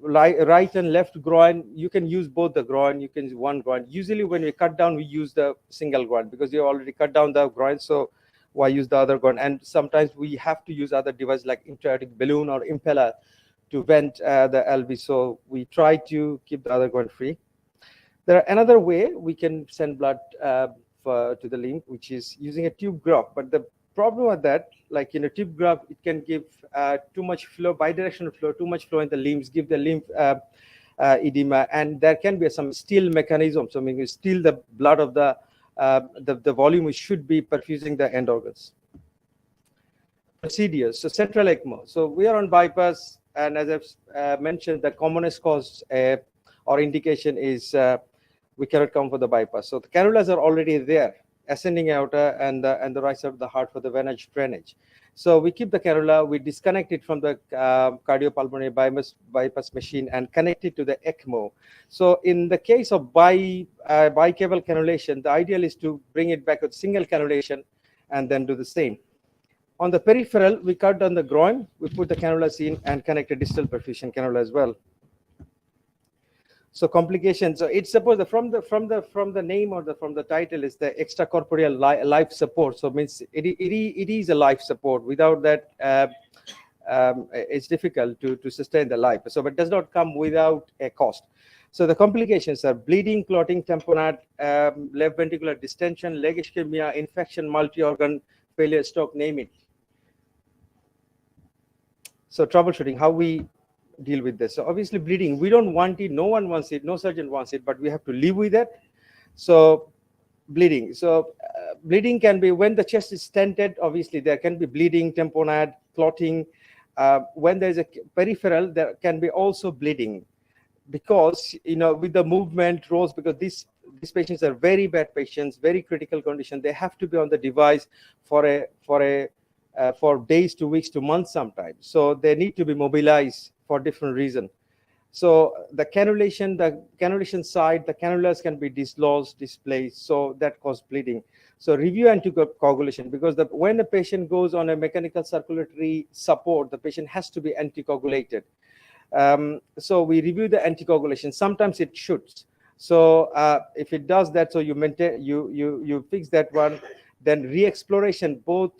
right and left groin, you can use both the groin, you can use one groin. Usually when we cut down, we use the single groin because you already cut down the groin, so why use the other groin? And sometimes we have to use other devices like intra-aortic balloon or impeller to vent the LV, so we try to keep the other groin free. There are another way we can send blood to the limb, which is using a tube graft, but the problem with that, like in a tube graft, it can give too much flow, bidirectional flow, too much flow in the limbs, give the lymph edema, and there can be some steal mechanism. So meaning steal the blood of the volume which should be perfusing the end organs. Procedures. So central ECMO. So we are on bypass, and as I've mentioned, the commonest cause or indication is we cannot come for the bypass. So the cannulas are already there, ascending aorta and the right side of the heart for the venous drainage. So we keep the cannula, we disconnect it from the cardiopulmonary bypass machine and connect it to the ECMO. So in the case of bicable cannulation, the ideal is to bring it back with single cannulation and then do the same. On the peripheral, we cut down the groin, we put the cannulas in and connect a distal perfusion cannula as well. So complications. So it's supposed from the name or from the title is the extracorporeal life support. So it means it is a life support. Without that, it's difficult to sustain the life. So but it does not come without a cost. So the complications are bleeding, clotting, tamponade, left ventricular distension, leg ischemia, infection, multi-organ failure, stroke, name it. So troubleshooting, how we deal with this. So obviously bleeding, we don't want it, no one wants it, no surgeon wants it, but we have to live with it. So bleeding. So bleeding can be when the chest is stented, obviously there can be bleeding, tamponade, clotting. When there's a peripheral, there can be also bleeding because, with the movement, rolls, because these patients are very bad patients, very critical condition. They have to be on the device for days to weeks to months sometimes. So they need to be mobilized for different reasons. So the cannulation side, the cannulas can be dislodged, displaced, so that causes bleeding. So review anticoagulation, because when a patient goes on a mechanical circulatory support, the patient has to be anticoagulated. So we review the anticoagulation. Sometimes it shoots. So if it does that, so you maintain, you fix that one. Then re-exploration both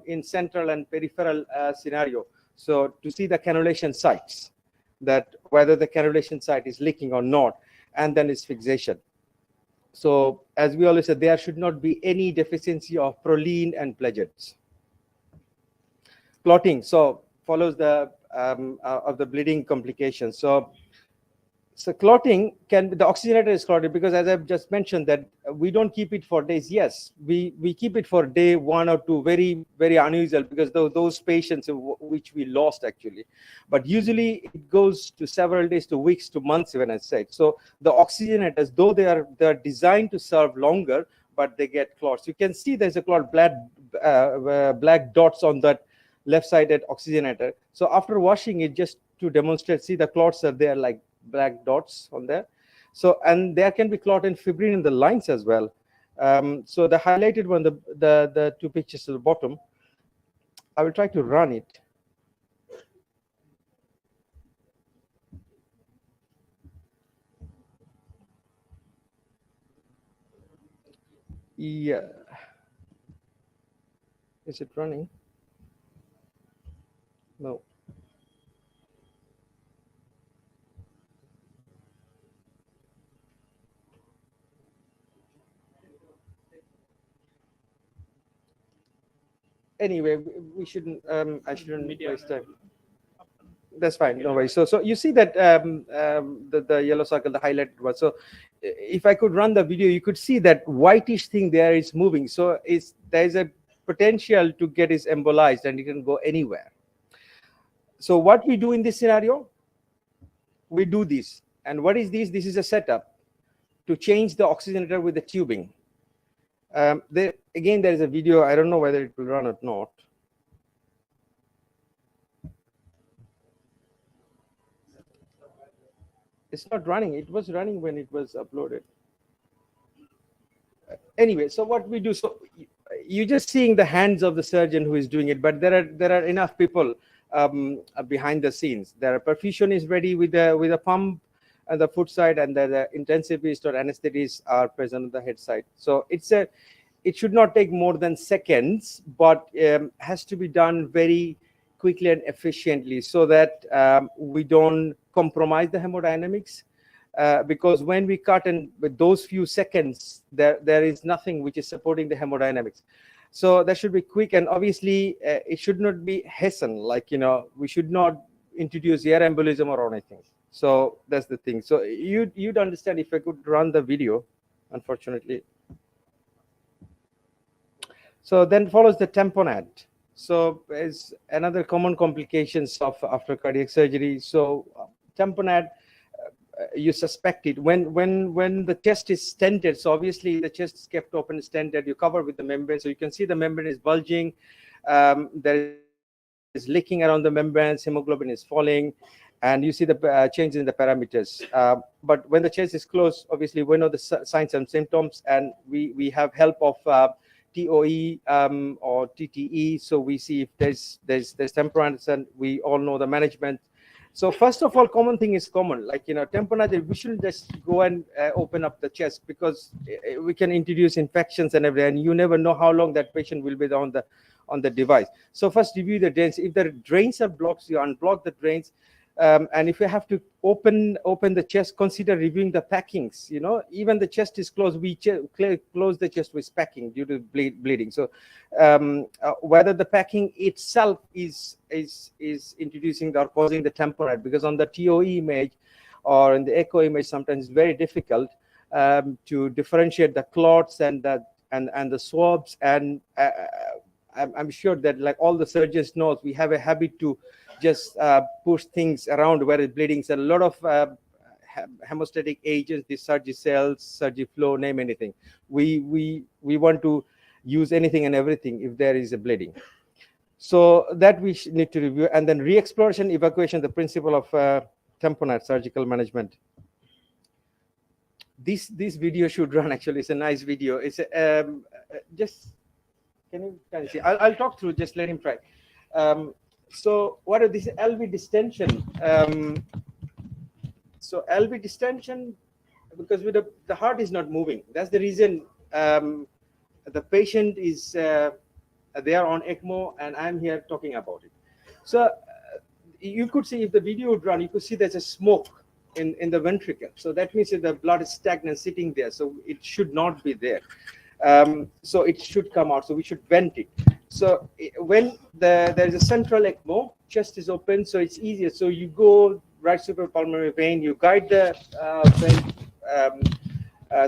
in central and peripheral scenario. So to see the cannulation sites, that whether the cannulation site is leaking or not, and then its fixation. So as we always said, there should not be any deficiency of proline and platelets. Clotting, so follows the of the bleeding complications. So clotting can be, the oxygenator is clotted because, as I've just mentioned, that we don't keep it for days. Yes, we keep it for day 1 or 2, very, very unusual, because those patients which we lost actually. But usually it goes to several days to weeks to months, even I said. So the oxygenators, though they are designed to serve longer, but they get clots. You can see there's a clot, black dots on that left-sided oxygenator. So after washing it, just to demonstrate, see the clots are there like black dots on there. So, and there can be clot and fibrin in the lines as well. So the highlighted one, the 2 pictures at the bottom, I will try to run it. Yeah. Is it running? No. Anyway, we shouldn't. I shouldn't waste time. That's fine. No worries. So you see that the yellow circle, the highlighted one. So if I could run the video, you could see that whitish thing there is moving. So there is a potential to get is embolized, and it can go anywhere. So what we do in this scenario, we do this. And what is this? This is a setup to change the oxygenator with the tubing. Again, there is a video. I don't know whether it will run or not. It's not running. It was running when it was uploaded. Anyway, so what we do, so you're just seeing the hands of the surgeon who is doing it, but there are enough people behind the scenes. The perfusion is ready with a pump at the foot side, and the intensivist or anesthetists are present on the head side. So it should not take more than seconds, but has to be done very quickly and efficiently so that we don't compromise the hemodynamics. Because when we cut and with those few seconds, there is nothing which is supporting the hemodynamics. So that should be quick, and obviously it should not be hasten, like, we should not introduce air embolism or anything. So that's the thing. So you'd understand if I could run the video, unfortunately. So then follows the tamponade. So is another common complications of after cardiac surgery. So tamponade, you suspect it when the chest is stented. So obviously the chest is kept open, stented, you cover with the membrane, so you can see the membrane is bulging, there is leaking around the membranes, hemoglobin is falling, and you see the change in the parameters. But when the chest is closed, obviously we know the signs and symptoms, and we have help of TOE or TTE. So we see if there's tamponade, and we all know the management. So first of all, common thing is common, like, tamponade, we shouldn't just go and open up the chest, because we can introduce infections and everything, and you never know how long that patient will be on the device. So first review the drains. If the drains are blocked, you unblock the drains. And if you have to open the chest, consider reviewing the packings. Even the chest is closed, we close the chest with packing due to bleeding. So whether the packing itself is introducing or causing the tamponade, because on the TOE image or in the echo image, sometimes it's very difficult to differentiate the clots and the swabs. And I'm sure that, like all the surgeons knows, we have a habit to just push things around where it's bleeding. So a lot of hemostatic agents, the Surgicel, Surgiflow, name anything. We want to use anything and everything if there is a bleeding. So that we need to review, and then re-exploration, evacuation, the principle of tamponade surgical management. This video should run. Actually, it's a nice video. It's just can you see? I'll talk through. Just let him try. So what are these LV distension? So LV distension, because with the heart is not moving. That's the reason the patient is they are on ECMO, and I'm here talking about it. So you could see, if the video would run, you could see there's a smoke in the ventricle. So that means that the blood is stagnant sitting there. So it should not be there. So it should come out. So we should vent it. So when there is a central ECMO, chest is open, so it's easier. So you go right suprapulmonary vein, you guide the vein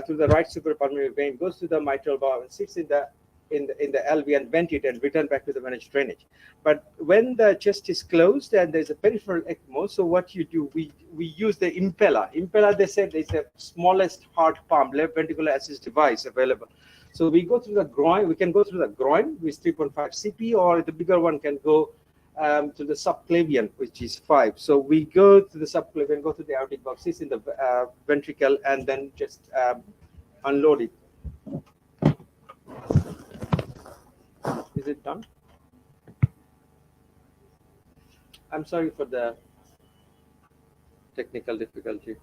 through the right suprapulmonary vein, goes to the mitral valve and sits in the LV and vent it and return back to the venous drainage. But when the chest is closed and there's a peripheral ECMO, so what you do, we use the Impella. Impella, they said, is the smallest heart pump, left ventricular assist device available. So we go through the groin. We can go through the groin with 3.5 CP, or the bigger one can go to the subclavian, which is 5. So we go to the subclavian, go to the aortic valve, sits in the ventricle, and then just unload it. Is it done? I'm sorry for the technical difficulty.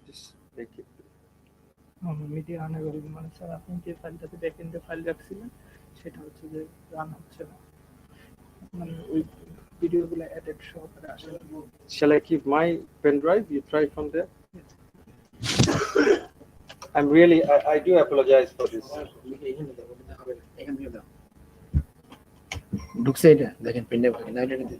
Just make it. Media আনাগরিক মানে sir, আপনি যে ফাইলটাতে ব্যাকএন্ডে file রাখছিলেন সেটা হচ্ছে যে run হচ্ছে না, মানে ওই ভিডিওগুলো এডিট সহ করে আসে। Shall I keep my pen drive? You try from there. I'm really, I do apologize for this. ঢুকছে এটা দেখেন পেন্ডে না এটা দিতে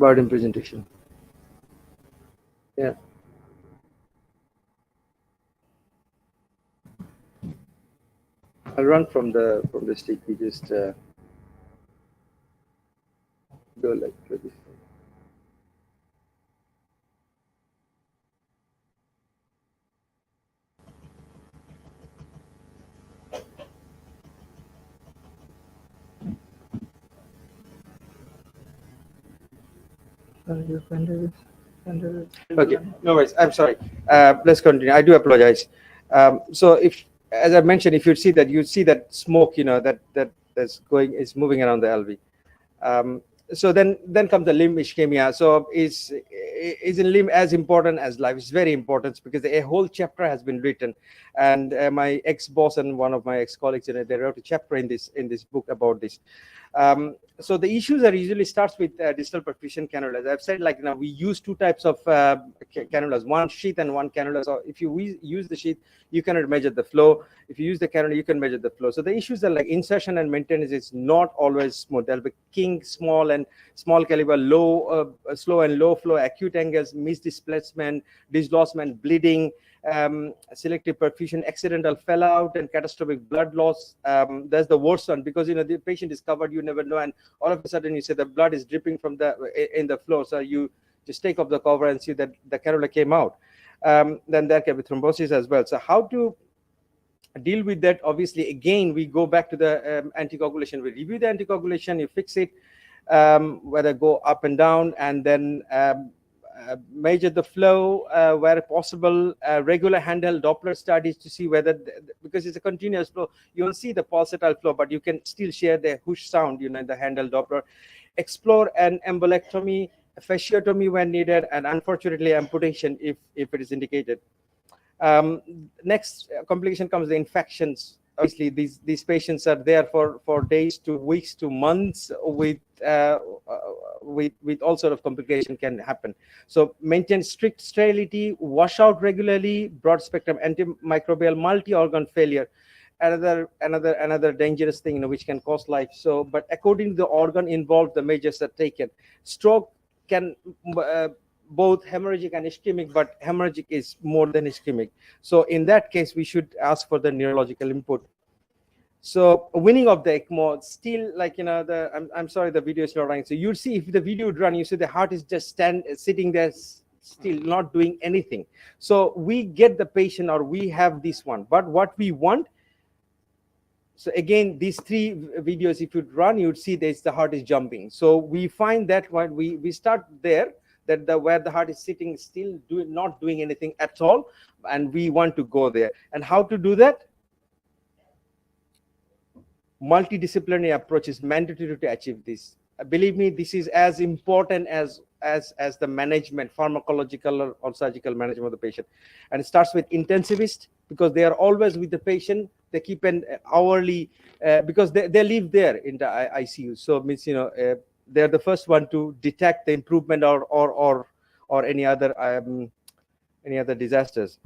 Burden presentation. I'll run from the stick. We just go like this. Okay, no worries. I'm sorry. Let's continue. I do apologize. So if, as I mentioned, if you see that smoke, that's going is moving around the LV. So then comes the limb ischemia. So is a limb as important as life? It's very important because a whole chapter has been written, and my ex-boss and one of my ex-colleagues, they wrote a chapter in this book about this. So the issues are usually starts with distal perfusion cannulas. I've said, like, we use two types of cannulas, one sheath and one cannula. So if you use the sheath, you cannot measure the flow. If you use the cannula, you can measure the flow. So the issues are like insertion and maintenance is not always smooth. There'll be kink, small caliber, slow and low flow, acute angles, misdisplacement, dislodgement, bleeding, selective perfusion, accidental fell out, and catastrophic blood loss. That's the worst one, because the patient is covered, you never know, and all of a sudden you say the blood is dripping from in the floor. So you just take off the cover and see that the cannula came out. Then there can be thrombosis as well. So how to deal with that? Obviously, again, we go back to the anticoagulation. We review the anticoagulation, you fix it, whether go up and down, and then measure the flow where possible, regular handheld Doppler studies to see whether, because it's a continuous flow, you won't see the pulsatile flow, but you can still share the whoosh sound, in the handheld Doppler. Explore an embolectomy, fasciotomy when needed, and unfortunately amputation if it is indicated. Next complication comes the infections. Obviously, these patients are there for days to weeks to months with all sort of complication can happen. So maintain strict sterility, wash out regularly, broad spectrum antimicrobial, multi-organ failure. Another dangerous thing, which can cost life. So, but according to the organ involved, the measures are taken. Stroke can both hemorrhagic and ischemic, but hemorrhagic is more than ischemic. So in that case, we should ask for the neurological input. So winning of the ECMO, still, like, I'm sorry, the video is not running. So you'll see, if the video would run, you see the heart is just sitting there still, not doing anything. So we get the patient, or we have this one, but what we want. So again, these three videos, if you'd run, you'd see the heart is jumping. So we find that when we start there, that where the heart is sitting still, not doing anything at all, and we want to go there. And how to do that? Multidisciplinary approach is mandatory to achieve this. Believe me, this is as important as the management, pharmacological or surgical management of the patient. And it starts with intensivist, because they are always with the patient. They keep an hourly, because they live there in the ICU. So it means, they're the first one to detect the improvement or any other disasters.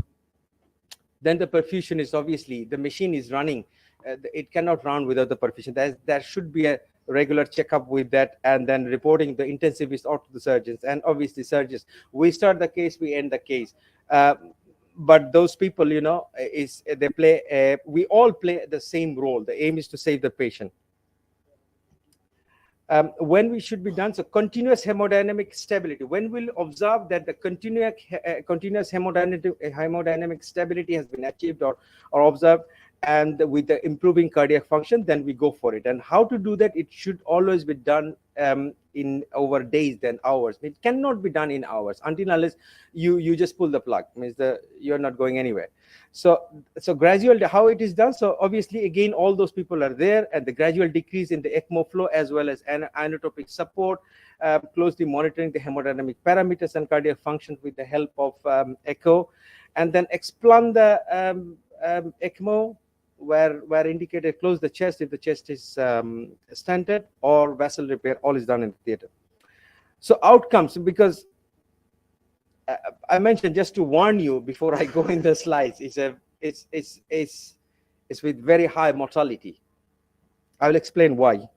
Then the perfusion is, obviously, the machine is running. It cannot run without the perfusion. There should be a regular checkup with that, and then reporting the intensivist or to the surgeons, and obviously surgeons. We start the case, we end the case. But those people, we all play the same role. The aim is to save the patient. When we should be done, so continuous hemodynamic stability. When we'll observe that the continuous hemodynamic stability has been achieved or observed, and with the improving cardiac function, then we go for it. And how to do that? It should always be done in over days than hours. It cannot be done in hours, unless you just pull the plug. Means you're not going anywhere. So gradual, how it is done. So obviously, again, all those people are there, and the gradual decrease in the ECMO flow, as well as inotropic support, closely monitoring the hemodynamic parameters and cardiac function with the help of echo, and then explore the ECMO where indicated, close the chest if the chest is stented, or vessel repair. All is done in the theater. So outcomes, because I mentioned, just to warn you before I go in the slides, it's with very high mortality. I will explain why.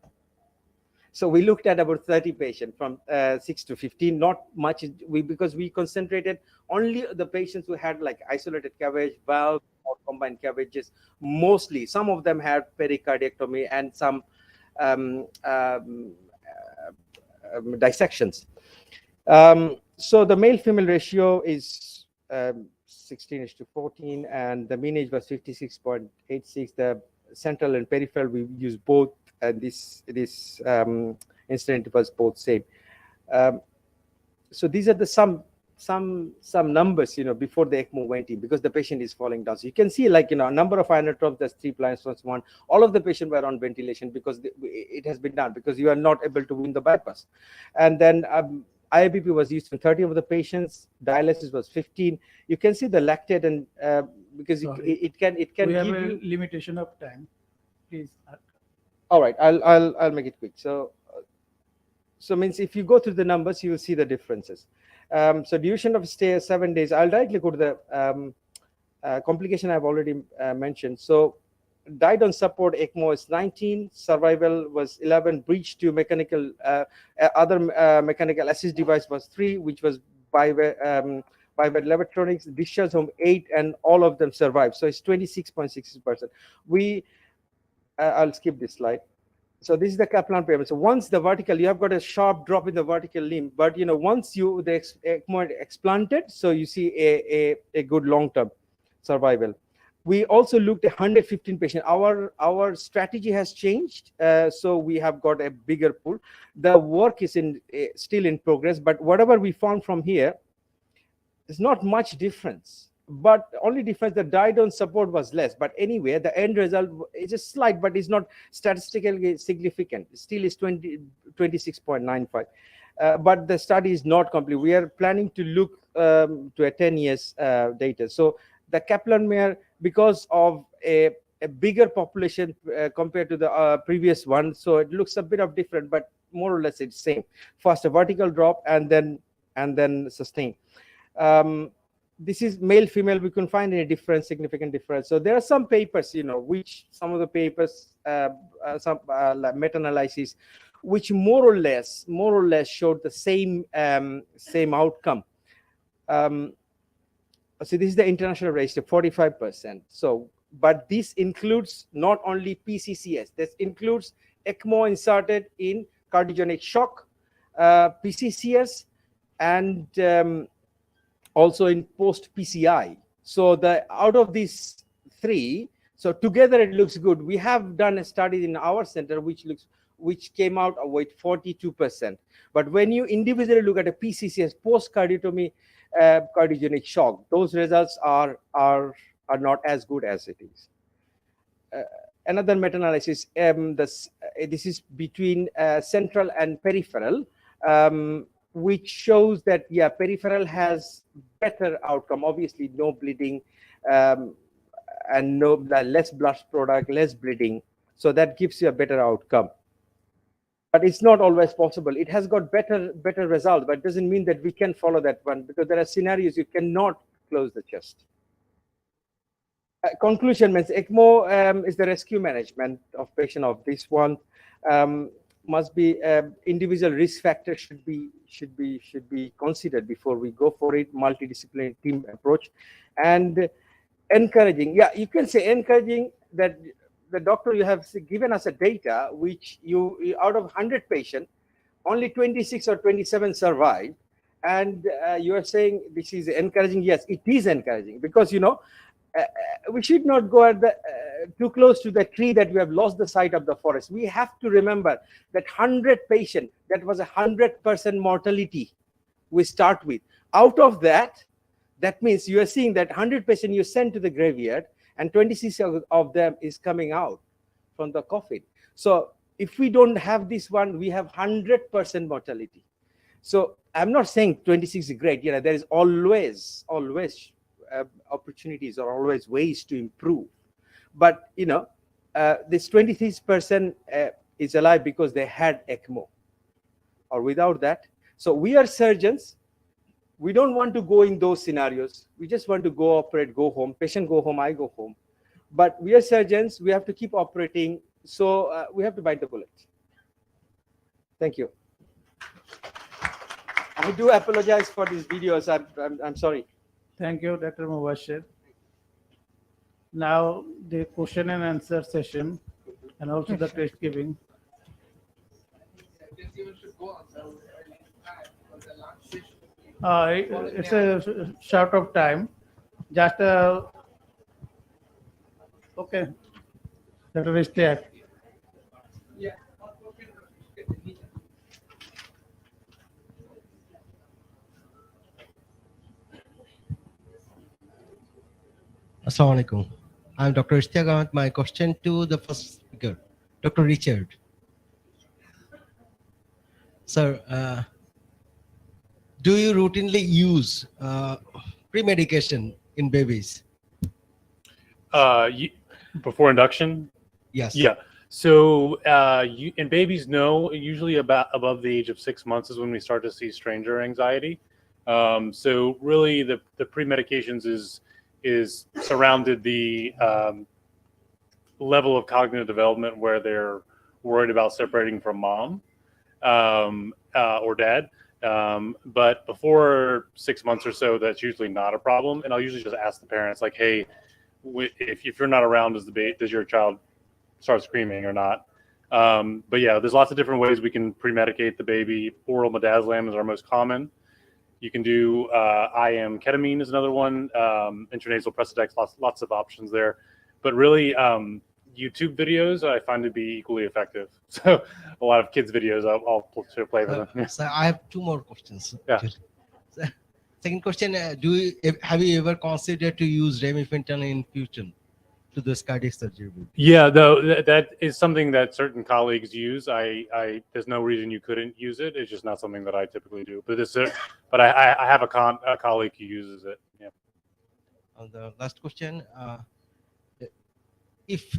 So we looked at about 30 patients from 6 to 15, not much, because we concentrated only the patients who had like isolated CABG, valve, or combined CABGs, mostly. Some of them had pericardiectomy and some dissections. So the male-female ratio is 16:14, and the mean age was 56.86. The central and peripheral, we use both, and this incident was both same. So these are the some numbers, before the ECMO went in, because the patient is falling down. So you can see, like, a number of inotropes, that's 3 plus 1. All of the patient were on ventilation because it has been done, because you are not able to win the bypass. And then IABP was used in 30 of the patients. Dialysis was 15. You can see the lactate, and because it can We give have a you. limitation of time. Please. All right, I'll make it quick. So means if you go through the numbers, you will see the differences. So duration of stay is 7 days. I'll directly go to the complication I've already mentioned. So died on support ECMO is 19, survival was 11, breach to mechanical, other mechanical assist device was 3, which was by electronics, discharge home 8, and all of them survived. So it's 26.6%. I'll skip this slide. So this is the Kaplan pyramid. So once the vertical, you have got a sharp drop in the vertical limb, but once the ECMO explanted, so you see a good long-term survival. We also looked at 115 patients. Our strategy has changed, so we have got a bigger pool. The work is still in progress, but whatever we found from here is not much difference. But only difference, the died on support was less. But anyway, the end result is a slight, but it's not statistically significant. Still is 26.95. But the study is not complete. We are planning to look to a 10 years data. So the Kaplan-Meier, because of a bigger population compared to the previous one, so it looks a bit of different, but more or less it's same. First a vertical drop, and then sustain. This is male female. We couldn't find any difference, significant difference. So there are some papers, which some of the papers, some meta-analysis, which more or less showed the same outcome. So this is the international ratio, 45%. So, but this includes not only PCCS. This includes ECMO inserted in cardiogenic shock, PCCS, and also in post PCI. So out of these 3, so together it looks good. We have done a study in our center which came out with 42%. But when you individually look at a PCCS, post cardiotomy cardiogenic shock, those results are not as good as it is. Another meta-analysis, this is between central and peripheral, which shows that peripheral has better outcome. Obviously, no bleeding, and less blood product, less bleeding. So that gives you a better outcome. But it's not always possible. It has got better result, but it doesn't mean that we can follow that one, because there are scenarios you cannot close the chest. Conclusion means ECMO is the rescue management of patient of this one. Must be individual risk factors should be considered before we go for it. Multidisciplinary team approach, and encouraging. Yeah, you can say encouraging that the doctor, you have given us a data which you out of 100 patients, only 26 or 27 survived, and you are saying this is encouraging. Yes, it is encouraging, because we should not go at the too close to the tree that we have lost the sight of the forest. We have to remember that 100 patient, that was 100% mortality we start with. Out of that means you are seeing that 100 patient you send to the graveyard, and 26 of them is coming out from the coffin. So if we don't have this one, we have 100% mortality. So I'm not saying 26 is great. There is always opportunities, or always ways to improve. But this 23% is alive because they had ECMO, or without that. So we are surgeons. We don't want to go in those scenarios. We just want to go operate, go home. Patient go home, I go home. But we are surgeons. We have to keep operating. So we have to bite the bullet. Thank you. I do apologize for these videos. I'm sorry. Thank you, Dr. Mubashir. Now the question and answer session and also the test giving. It's a short of time. Just okay. Dr. Ishtiaq. Assalamu alaikum. I'm Dr. Ishtiaq Ahmed. My question to the first speaker, Dr. Richard. Sir, do you routinely use pre-medication in babies? Before induction? Yes. Yeah. So in babies, no. Usually above the age of 6 months is when we start to see stranger anxiety. So really, the pre-medications is surrounded the level of cognitive development where they're worried about separating from mom or dad. But before 6 months or so, that's usually not a problem. And I'll usually just ask the parents, like, hey, if you're not around, does your child start screaming or not? But yeah, there's lots of different ways we can pre-medicate the baby. Oral midazolam is our most common. You can do IM ketamine is another one. Intranasal Precedex, lots of options there. But really, YouTube videos I find to be equally effective. So a lot of kids videos I'll play with them. So I have two more questions. Yeah. Second question: have you ever considered to use remifentanil infusion to this cardiac surgery? Yeah, though that is something that certain colleagues use. There's no reason you couldn't use it. It's just not something that I typically do. But I have a colleague who uses it. Yeah. On the last question, if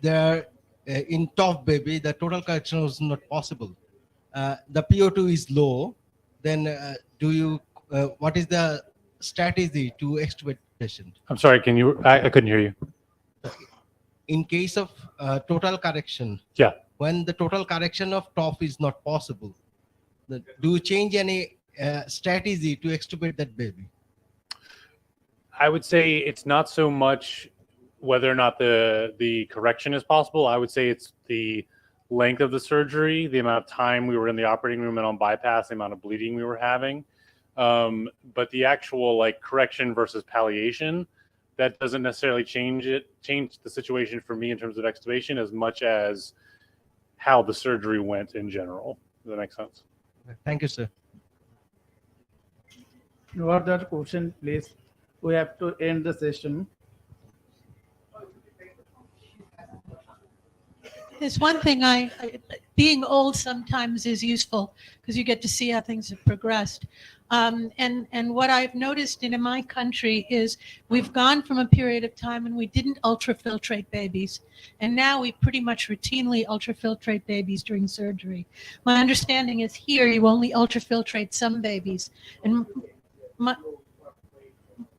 there in top baby the total correction was not possible, the PO2 is low, then what is the strategy to extubate patient? I'm sorry. Can you? I couldn't hear you. In case of total correction, Yeah. when the total correction of top is not possible, do you change any strategy to extubate that baby? I would say it's not so much whether or not the correction is possible. I would say it's the length of the surgery, the amount of time we were in the operating room and on bypass, the amount of bleeding we were having. But the actual correction versus palliation, that doesn't necessarily change the situation for me in terms of extubation as much as how the surgery went in general. Does that make sense? Thank you, sir. No other question, please. We have to end the session. There's one thing being old sometimes is useful because you get to see how things have progressed. And what I've noticed in my country is we've gone from a period of time when we didn't ultrafiltrate babies, and now we pretty much routinely ultrafiltrate babies during surgery. My understanding is here you only ultrafiltrate some babies, and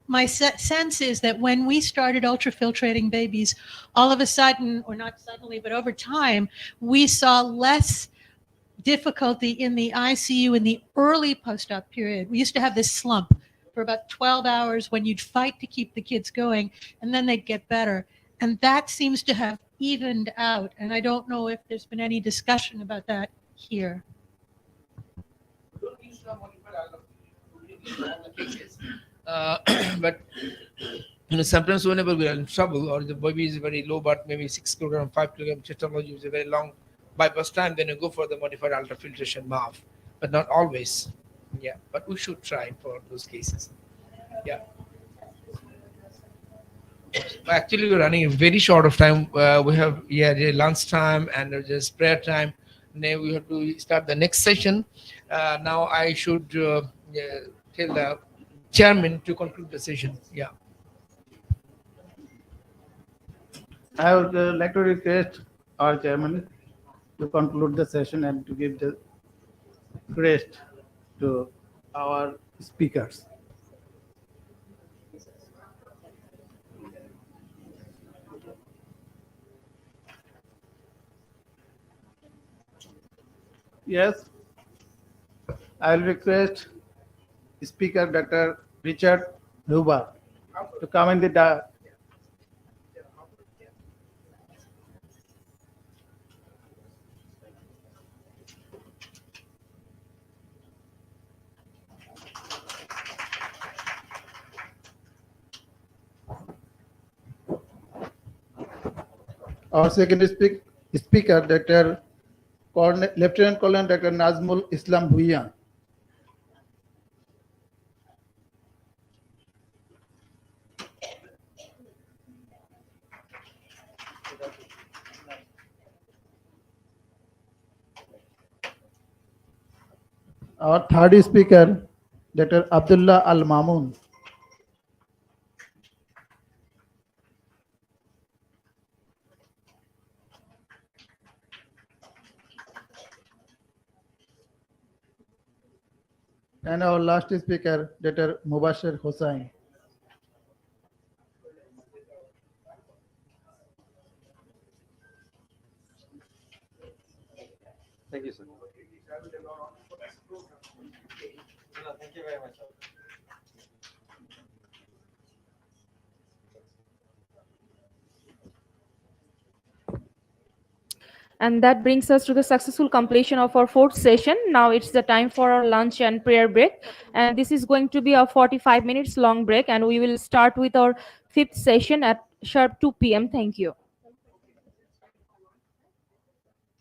my sense is that when we started ultrafiltrating babies, all of a sudden, or not suddenly, but over time, we saw less difficulty in the ICU in the early post-op period. We used to have this slump for about 12 hours when you'd fight to keep the kids going, and then they'd get better. And that seems to have evened out. And I don't know if there's been any discussion about that here. But sometimes whenever we are in trouble or the baby is very low, but maybe 6 kilogram, 5 kilogram histology is a very long bypass time, then you go for the modified ultrafiltration MAV, but not always. Yeah, but we should try for those cases. Yeah. Actually, we're running a very short of time. We have lunch time and just prayer time. Now we have to start the next session. Now I should tell the chairman to conclude the session. Yeah. I would like to request our chairman to conclude the session and to give the crest to our speakers. Yes, I will request Speaker Dr. Richard Huber to come in the Our second speaker, Dr. Lieutenant Colonel Dr. Nazmul Islam Bhuiyan. Our third speaker, Dr. Abdullah Al Mamun. And our last speaker, Dr. Mubashir Hossain. Thank you, sir. Thank you very much. And that brings us to the successful completion of our fourth session. Now it's the time for our lunch and prayer break. And this is going to be a 45 minutes long break. And we will start with our fifth session at sharp 2 p.m. Thank you.